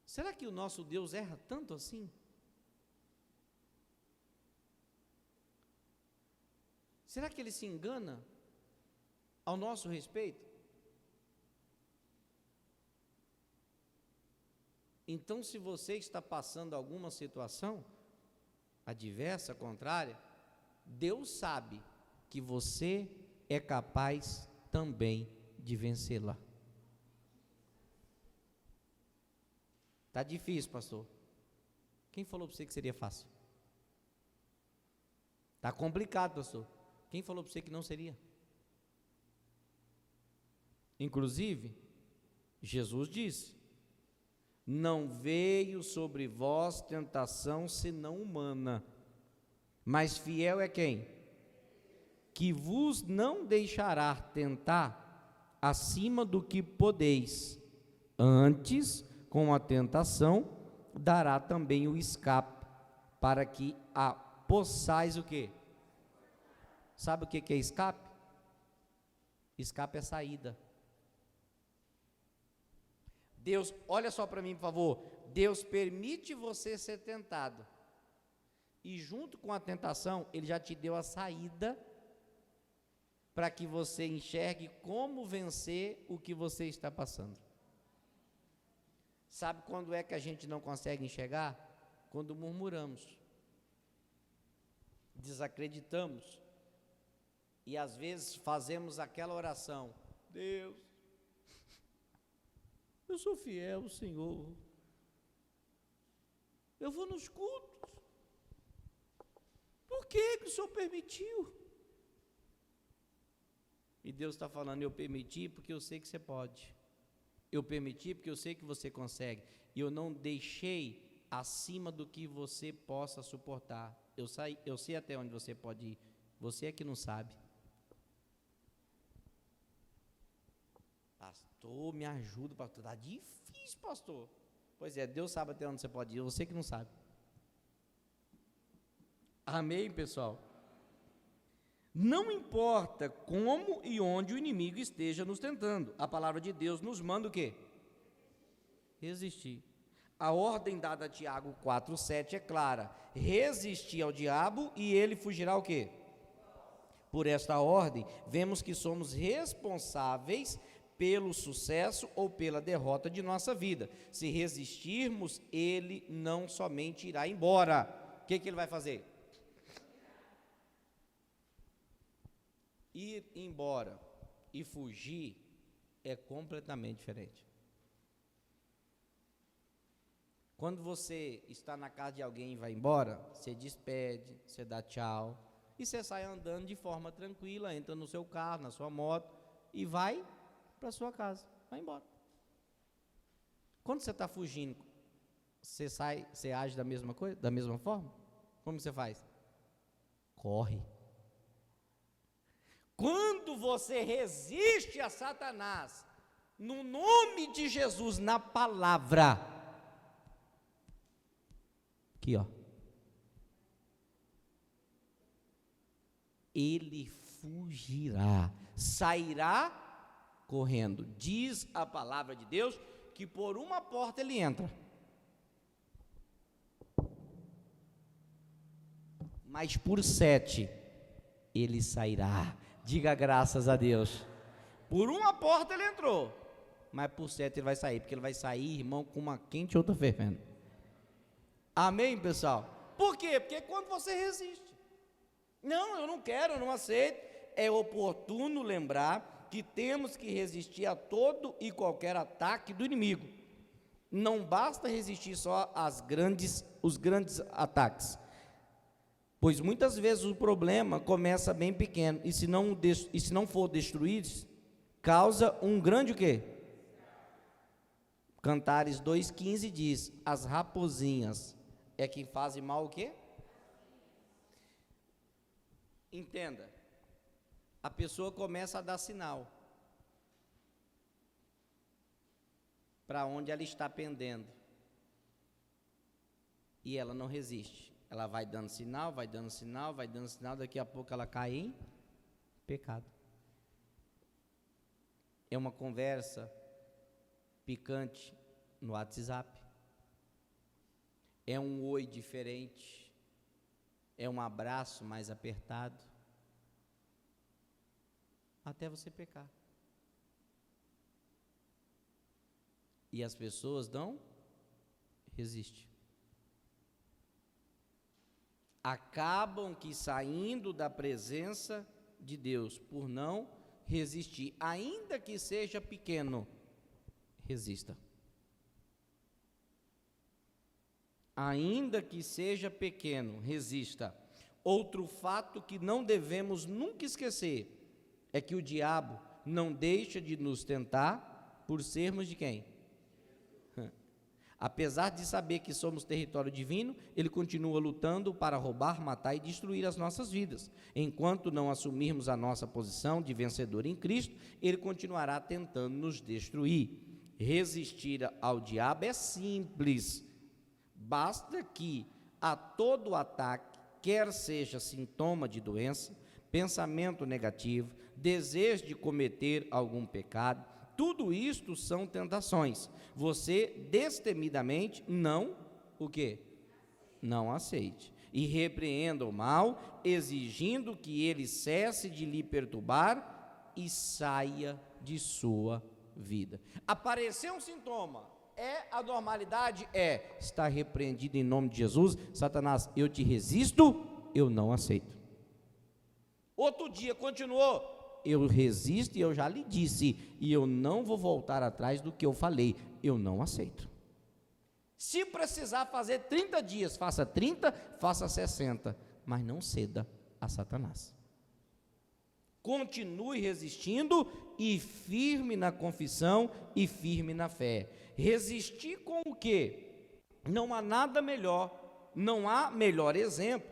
Será que o nosso Deus erra tanto assim? Será que Ele se engana ao nosso respeito? Então, se você está passando alguma situação adversa, contrária, Deus sabe que você é capaz também de vencê-la. Está difícil, pastor. Quem falou para você que seria fácil? Está complicado, pastor. Quem falou para você que não seria? Inclusive, Jesus disse: não veio sobre vós tentação senão humana, mas fiel é quem? Que vos não deixará tentar acima do que podeis, antes, com a tentação, dará também o escape, para que a possais o quê? Sabe o que é escape? Escape é saída. Deus, olha só para mim, por favor. Deus permite você ser tentado, e junto com a tentação, Ele já te deu a saída, para que você enxergue como vencer o que você está passando. Sabe quando é que a gente não consegue enxergar? Quando murmuramos, desacreditamos, e às vezes fazemos aquela oração: Deus, eu sou fiel ao Senhor, eu vou nos cultos, por que o Senhor permitiu? E Deus está falando: eu permiti porque eu sei que você pode, eu permiti porque eu sei que você consegue, e eu não deixei acima do que você possa suportar. Eu sei até onde você pode ir, você é que não sabe. Pastor, me ajuda, pastor. Está difícil, pastor. Pois é, Deus sabe até onde você pode ir, você que não sabe. Amém, pessoal? Não importa como e onde o inimigo esteja nos tentando, a palavra de Deus nos manda o quê? Resistir. A ordem dada a Tiago 4,7 é clara: resistir ao diabo e ele fugirá o quê? Por esta ordem, vemos que somos responsáveis pelo sucesso ou pela derrota de nossa vida. Se resistirmos, ele não somente irá embora. O que ele vai fazer? Ir embora e fugir é completamente diferente. Quando você está na casa de alguém e vai embora, você despede, você dá tchau, e você sai andando de forma tranquila, entra no seu carro, na sua moto, e vai para sua casa, vai embora. Quando você está fugindo, você sai, você age da mesma coisa, da mesma forma? Como você faz? Corre. Quando você resiste a Satanás, no nome de Jesus, na palavra, aqui ó, ele fugirá, sairá correndo. Diz a palavra de Deus que por uma porta ele entra, mas por 7 ele sairá. Diga graças a Deus. Por uma porta ele entrou, mas por 7 ele vai sair, porque ele vai sair, irmão, com uma quente e outra fervendo. Amém, pessoal? Por quê? Porque quando você resiste, não, eu não quero, eu não aceito, é oportuno lembrar que temos que resistir a todo e qualquer ataque do inimigo. Não basta resistir só os grandes ataques, pois muitas vezes o problema começa bem pequeno, e se não for destruído, causa um grande o quê? Cantares 2,15 diz: as raposinhas é quem fazem mal o quê? Entenda, a pessoa começa a dar sinal para onde ela está pendendo, e ela não resiste. Ela vai dando sinal, vai dando sinal, vai dando sinal, daqui a pouco ela cai em pecado. É uma conversa picante no WhatsApp, é um oi diferente, é um abraço mais apertado, até você pecar. E as pessoas não resistem. Acabam que saindo da presença de Deus por não resistir, ainda que seja pequeno, resista. Ainda que seja pequeno, resista. Outro fato que não devemos nunca esquecer é que o diabo não deixa de nos tentar por sermos de quem? Apesar de saber que somos território divino, ele continua lutando para roubar, matar e destruir as nossas vidas. Enquanto não assumirmos a nossa posição de vencedor em Cristo, ele continuará tentando nos destruir. Resistir ao diabo é simples. Basta que a todo ataque, quer seja sintoma de doença, pensamento negativo, desejo de cometer algum pecado, tudo isto são tentações. Você destemidamente não, o quê? Não aceite. E repreenda o mal, exigindo que ele cesse de lhe perturbar e saia de sua vida. Apareceu um sintoma, é a normalidade? Está repreendido em nome de Jesus. Satanás, eu te resisto, eu não aceito. Outro dia continuou, eu resisto e eu já lhe disse, e eu não vou voltar atrás do que eu falei, eu não aceito. Se precisar fazer 30 dias, faça 30, faça 60, mas não ceda a Satanás. Continue resistindo e firme na confissão e firme na fé. Resistir com o quê? Não há nada melhor, não há melhor exemplo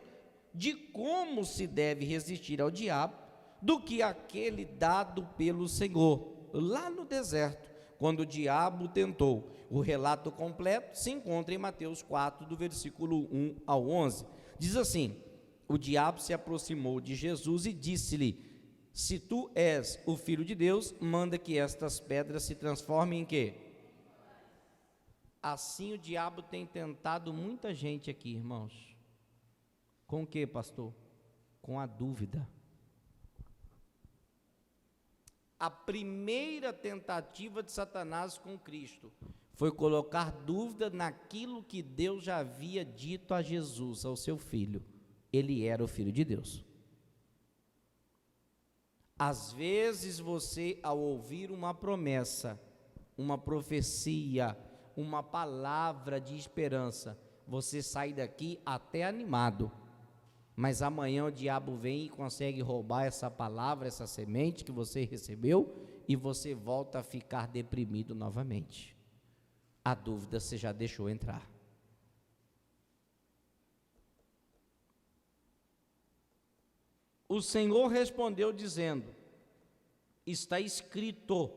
de como se deve resistir ao diabo do que aquele dado pelo Senhor, lá no deserto, quando o diabo tentou. O relato completo se encontra em Mateus 4, do versículo 1 ao 11. Diz assim: o diabo se aproximou de Jesus e disse-lhe: se tu és o Filho de Deus, manda que estas pedras se transformem em quê? Assim o diabo tem tentado muita gente aqui, irmãos. Com o que, pastor? Com a dúvida. A primeira tentativa de Satanás com Cristo foi colocar dúvida naquilo que Deus já havia dito a Jesus, ao seu filho. Ele era o Filho de Deus. Às vezes você, ao ouvir uma promessa, uma profecia, uma palavra de esperança, você sai daqui até animado, mas amanhã o diabo vem e consegue roubar essa palavra, essa semente que você recebeu, e você volta a ficar deprimido novamente. A dúvida você já deixou entrar. O Senhor respondeu dizendo: está escrito,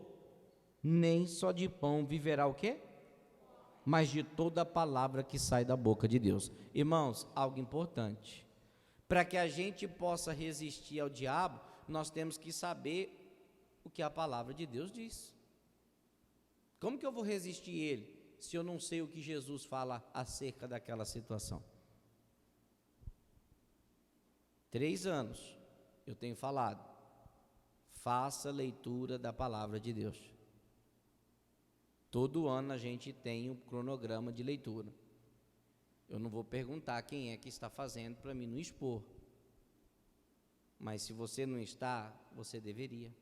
nem só de pão viverá o quê? Mas de toda a palavra que sai da boca de Deus. Irmãos, algo importante. Para que a gente possa resistir ao diabo, nós temos que saber o que a palavra de Deus diz. Como que eu vou resistir ele, se eu não sei o que Jesus fala acerca daquela situação? 3 anos eu tenho falado, faça leitura da palavra de Deus. Todo ano a gente tem um cronograma de leitura. Eu não vou perguntar quem é que está fazendo para mim não expor. Mas se você não está, você deveria.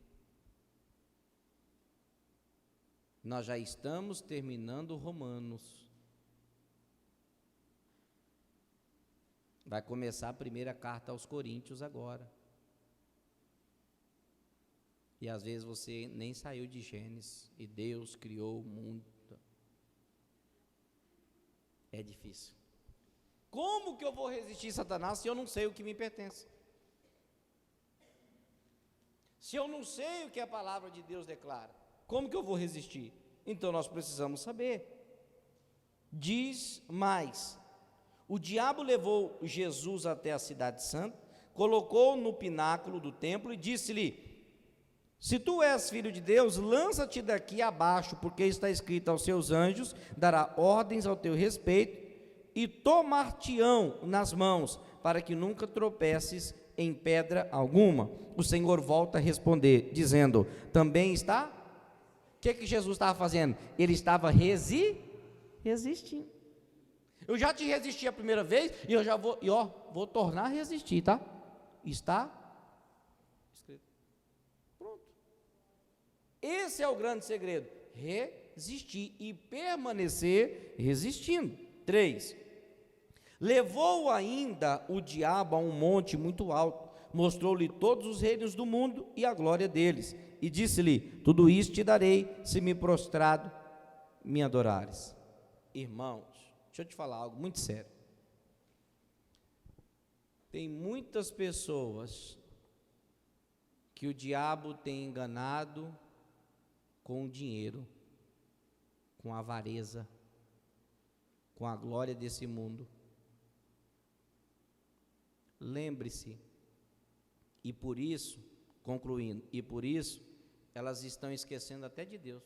Nós já estamos terminando Romanos. Vai começar a primeira carta aos Coríntios agora. E às vezes você nem saiu de Gênesis, e Deus criou o mundo. É difícil. Como que eu vou resistir a Satanás se eu não sei o que me pertence? Se eu não sei o que a palavra de Deus declara, como que eu vou resistir? Então nós precisamos saber. Diz mais: o diabo levou Jesus até a cidade santa, colocou-o no pináculo do templo e disse-lhe: se tu és filho de Deus, lança-te daqui abaixo, porque está escrito: aos seus anjos dará ordens ao teu respeito, e tomar-te-ão nas mãos, para que nunca tropeces em pedra alguma. O Senhor volta a responder, dizendo: também está. O que Jesus estava fazendo? Ele estava resistindo. Eu já te resisti a primeira vez, e eu já vou tornar a resistir, tá? Está escrito. Pronto. Esse é o grande segredo: resistir e permanecer resistindo. 3. Levou ainda o diabo a um monte muito alto, mostrou-lhe todos os reinos do mundo e a glória deles, e disse-lhe: tudo isto te darei, se me prostrado me adorares. Irmãos, deixa eu te falar algo muito sério. Tem muitas pessoas que o diabo tem enganado com o dinheiro, com a avareza, com a glória desse mundo. Lembre-se, e por isso, concluindo, e por isso, elas estão esquecendo até de Deus.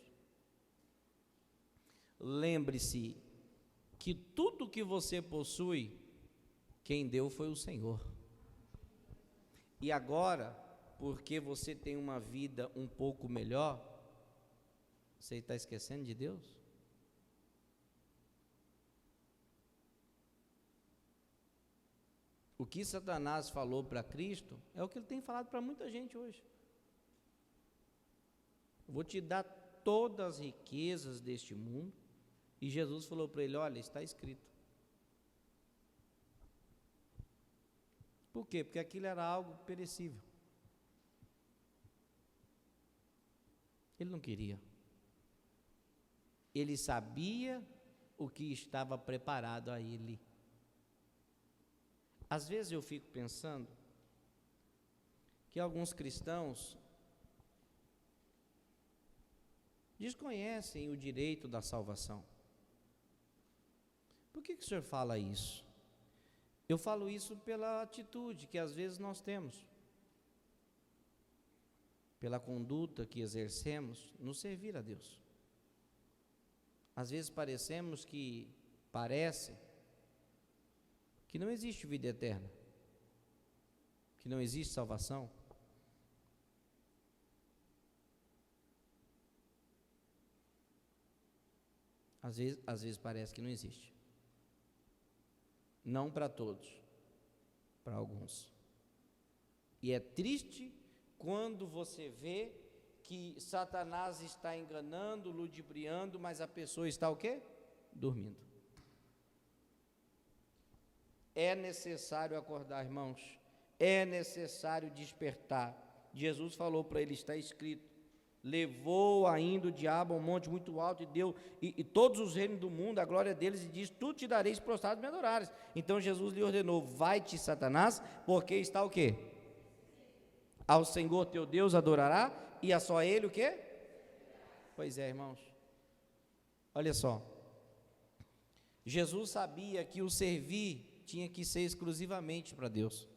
Lembre-se que tudo que você possui, quem deu foi o Senhor. E agora, porque você tem uma vida um pouco melhor, você está esquecendo de Deus? O que Satanás falou para Cristo é o que ele tem falado para muita gente hoje. Eu vou te dar todas as riquezas deste mundo. E Jesus falou para ele: olha, está escrito. Por quê? Porque aquilo era algo perecível. Ele não queria. Ele sabia o que estava preparado a ele. Às vezes eu fico pensando que alguns cristãos desconhecem o direito da salvação. Por que o senhor fala isso? Eu falo isso pela atitude que às vezes nós temos, pela conduta que exercemos no servir a Deus. Às vezes parece que não existe vida eterna, que não existe salvação. Às vezes parece que não existe. Não para todos, para alguns. E é triste quando você vê que Satanás está enganando, ludibriando, mas a pessoa está o quê? Dormindo. É necessário acordar, irmãos. É necessário despertar. Jesus falou para ele: está escrito. Levou ainda o diabo a um monte muito alto e deu e todos os reinos do mundo, a glória deles, e diz: tu te dareis prostrado me adorares. Então Jesus lhe ordenou: vai-te, Satanás, porque está o quê? Ao Senhor teu Deus adorará, e a só ele o quê? Pois é, irmãos. Olha só. Jesus sabia que o servir tinha que ser exclusivamente para Deus.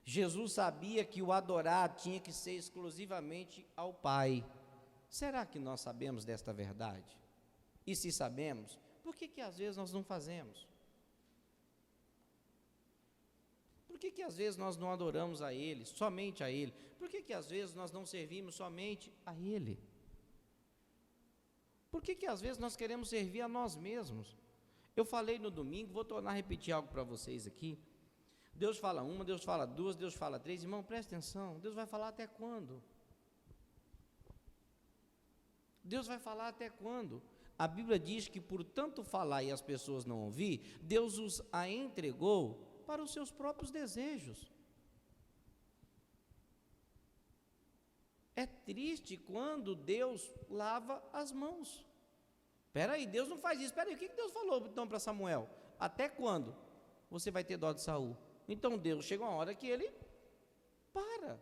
Jesus sabia que o adorar tinha que ser exclusivamente ao Pai. Será que nós sabemos desta verdade? E se sabemos, por que às vezes nós não fazemos? Por que às vezes nós não adoramos a Ele, somente a Ele? Por que às vezes nós não servimos somente a Ele? Por que às vezes nós queremos servir a nós mesmos? Eu falei no domingo, vou tornar a repetir algo para vocês aqui. Deus fala uma, Deus fala duas, Deus fala três. Irmão, presta atenção, Deus vai falar até quando? Deus vai falar até quando? A Bíblia diz que por tanto falar e as pessoas não ouvir, Deus os a entregou para os seus próprios desejos. É triste quando Deus lava as mãos. Espera aí, Deus não faz isso. Espera aí, o que Deus falou então para Samuel? Até quando você vai ter dó de Saul? Então Deus chega uma hora que ele para.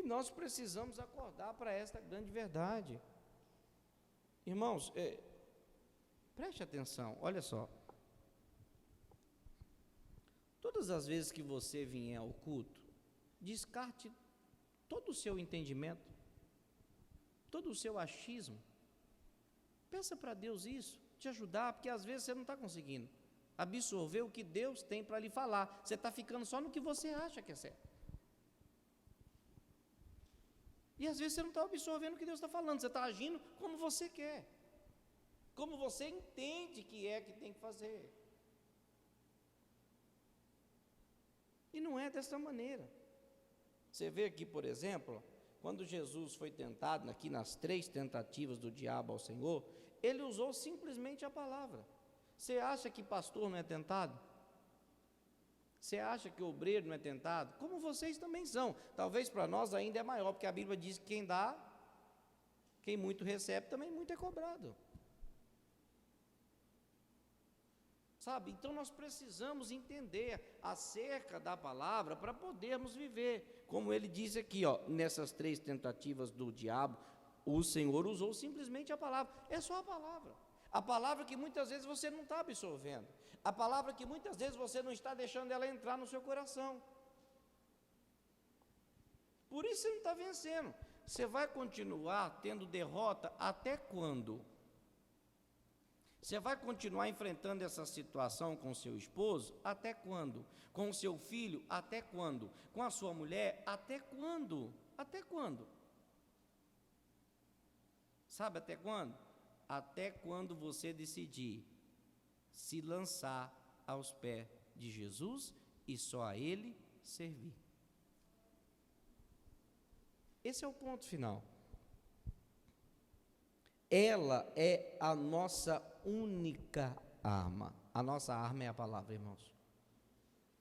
nós precisamos acordar para esta grande verdade. Irmãos, preste atenção, olha só. Todas as vezes que você vier ao culto, descarte todo o seu entendimento, todo o seu achismo. Peça para Deus isso, te ajudar, porque às vezes você não está conseguindo absorver o que Deus tem para lhe falar. Você está ficando só no que você acha que é certo. E às vezes você não está absorvendo o que Deus está falando, você está agindo como você quer, como você entende que tem que fazer. E não é dessa maneira. Você vê aqui, por exemplo, quando Jesus foi tentado, aqui nas 3 tentativas do diabo ao Senhor, ele usou simplesmente a palavra. Você acha que pastor não é tentado? Você acha que obreiro não é tentado? Como vocês também são. Talvez para nós ainda é maior, porque a Bíblia diz que quem dá, quem muito recebe, também muito é cobrado. Sabe? Então nós precisamos entender acerca da palavra para podermos viver. Como ele diz aqui, nessas 3 tentativas do diabo, o Senhor usou simplesmente a palavra. É só a palavra. A palavra que muitas vezes você não está absorvendo. A palavra que muitas vezes você não está deixando ela entrar no seu coração. Por isso você não está vencendo. Você vai continuar tendo derrota até quando? Você vai continuar enfrentando essa situação com o seu esposo? Até quando? Com o seu filho? Até quando? Com a sua mulher? Até quando? Até quando? Sabe até quando? Até quando você decidir se lançar aos pés de Jesus e só a Ele servir. Esse é o ponto final. Ela é a nossa única arma. A nossa arma é a palavra, irmãos.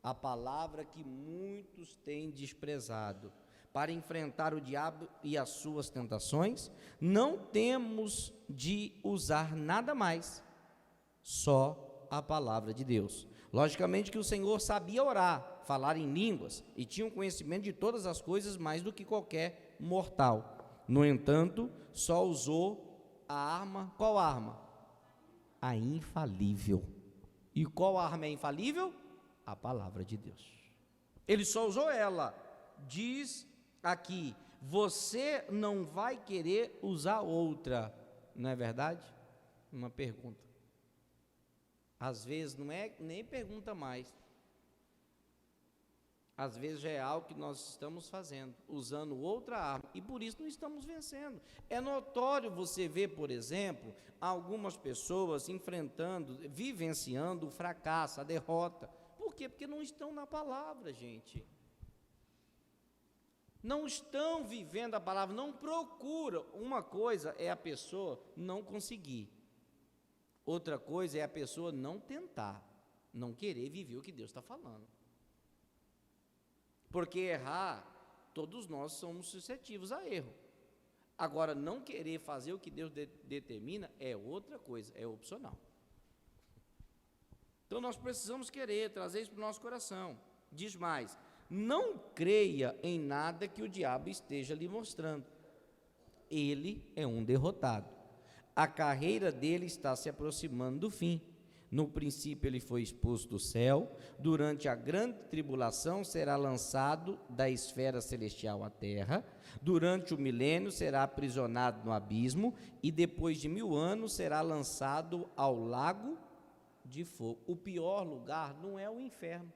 A palavra que muitos têm desprezado. Para enfrentar o diabo e as suas tentações, não temos de usar nada mais, só a palavra de Deus. Logicamente que o Senhor sabia orar, falar em línguas, e tinha um conhecimento de todas as coisas mais do que qualquer mortal. No entanto, só usou a arma. Qual arma? A infalível. E qual arma é infalível? A palavra de Deus. Ele só usou ela. Diz aqui, você não vai querer usar outra, não é verdade? Uma pergunta. Às vezes não é nem pergunta mais. Às vezes já é algo que nós estamos fazendo, usando outra arma, e por isso não estamos vencendo. É notório você ver, por exemplo, algumas pessoas enfrentando, vivenciando o fracasso, a derrota. Por quê? Porque não estão na palavra, gente. Não estão vivendo a palavra, não procuram. Uma coisa é a pessoa não conseguir. Outra coisa é a pessoa não tentar, não querer viver o que Deus está falando. Porque errar, todos nós somos suscetíveis a erro. Agora, não querer fazer o que Deus determina é outra coisa, é opcional. Então, nós precisamos querer, trazer isso para o nosso coração. Diz mais, não creia em nada que o diabo esteja lhe mostrando. Ele é um derrotado. A carreira dele está se aproximando do fim. No princípio ele foi expulso do céu, durante a grande tribulação será lançado da esfera celestial à terra, durante o milênio será aprisionado no abismo, e depois de 1000 anos será lançado ao lago de fogo. O pior lugar não é o inferno.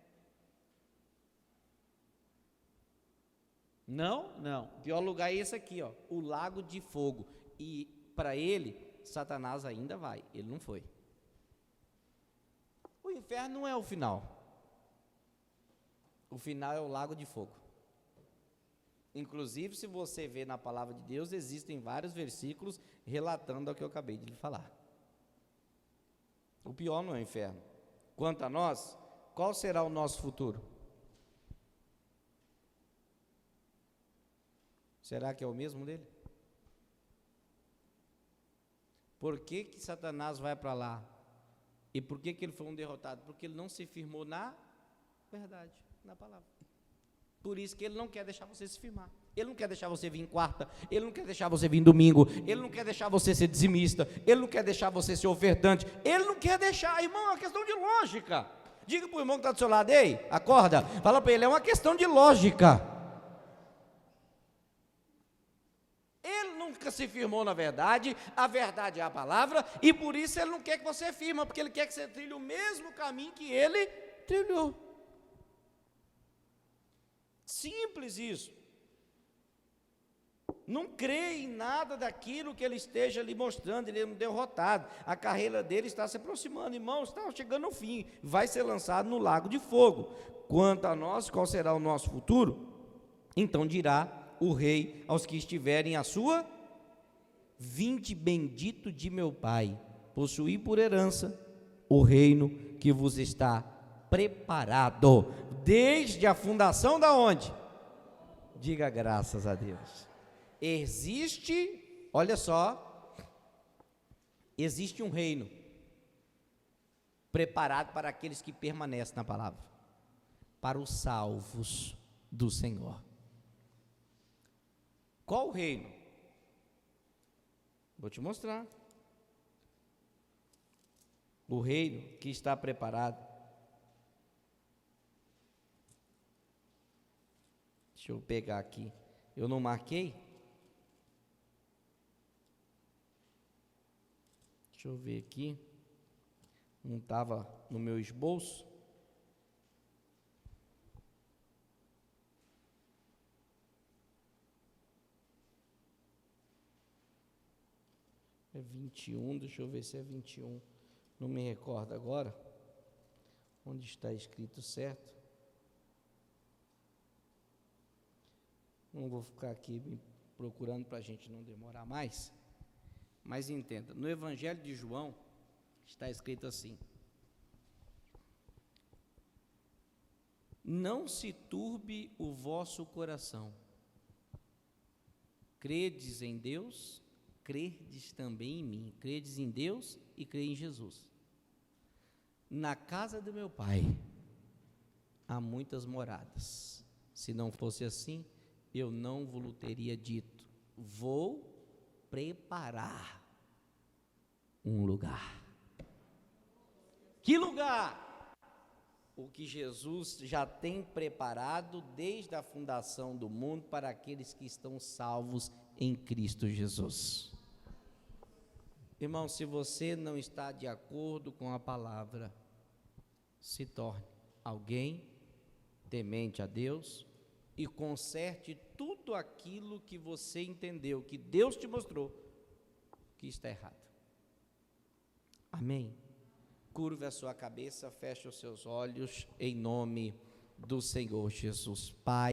Não. O pior lugar é esse aqui, o lago de fogo. E para ele, Satanás ainda vai, ele não foi. O inferno não é o final. O final é o lago de fogo. Inclusive, se você vê na palavra de Deus, existem vários versículos relatando o que eu acabei de lhe falar. O pior não é o inferno. Quanto a nós, qual será o nosso futuro? Será que é o mesmo dele? Por que que Satanás vai para lá? E por que que ele foi um derrotado? Porque ele não se firmou na verdade, na palavra. Por isso que ele não quer deixar você se firmar. Ele não quer deixar você vir em quarta, ele não quer deixar você vir em domingo, ele não quer deixar você ser dizimista, ele não quer deixar você ser ofertante, ele não quer deixar, irmão, é uma questão de lógica. Diga para o irmão que está do seu lado, ei, acorda, fala para ele, é uma questão de lógica. Ele nunca se firmou na verdade, a verdade é a palavra, e por isso ele não quer que você firma, porque ele quer que você trilhe o mesmo caminho que ele trilhou. Simples isso. Não crê em nada daquilo que ele esteja lhe mostrando, ele é um derrotado, a carreira dele está se aproximando, irmãos, está chegando ao fim, vai ser lançado no lago de fogo. Quanto a nós, qual será o nosso futuro? Então dirá o rei aos que estiverem à sua: vinde bendito de meu pai, possuí por herança o reino que vos está preparado, desde a fundação da onde? Diga graças a Deus. Existe, olha só, existe um reino preparado para aqueles que permanecem na palavra, para os salvos do Senhor. Qual o reino? Vou te mostrar. O reino que está preparado. Deixa eu pegar aqui. Eu não marquei? Deixa eu ver aqui. Não estava no meu esboço. É 21, deixa eu ver se é 21. Não me recordo agora. Onde está escrito certo? Não vou ficar aqui procurando para a gente não demorar mais. Mas entenda, no Evangelho de João está escrito assim: não se turbe o vosso coração, credes em Deus, credes também em mim. Credes em Deus e crê em Jesus. Na casa do meu pai há muitas moradas, se não fosse assim, eu não vos teria dito, vou preparar um lugar. Que lugar? O que Jesus já tem preparado desde a fundação do mundo para aqueles que estão salvos em Cristo Jesus. Irmão, se você não está de acordo com a palavra, se torne alguém temente a Deus e conserte tudo aquilo que você entendeu, que Deus te mostrou, que está errado. Amém? Curve a sua cabeça, feche os seus olhos, em nome do Senhor Jesus. Pai,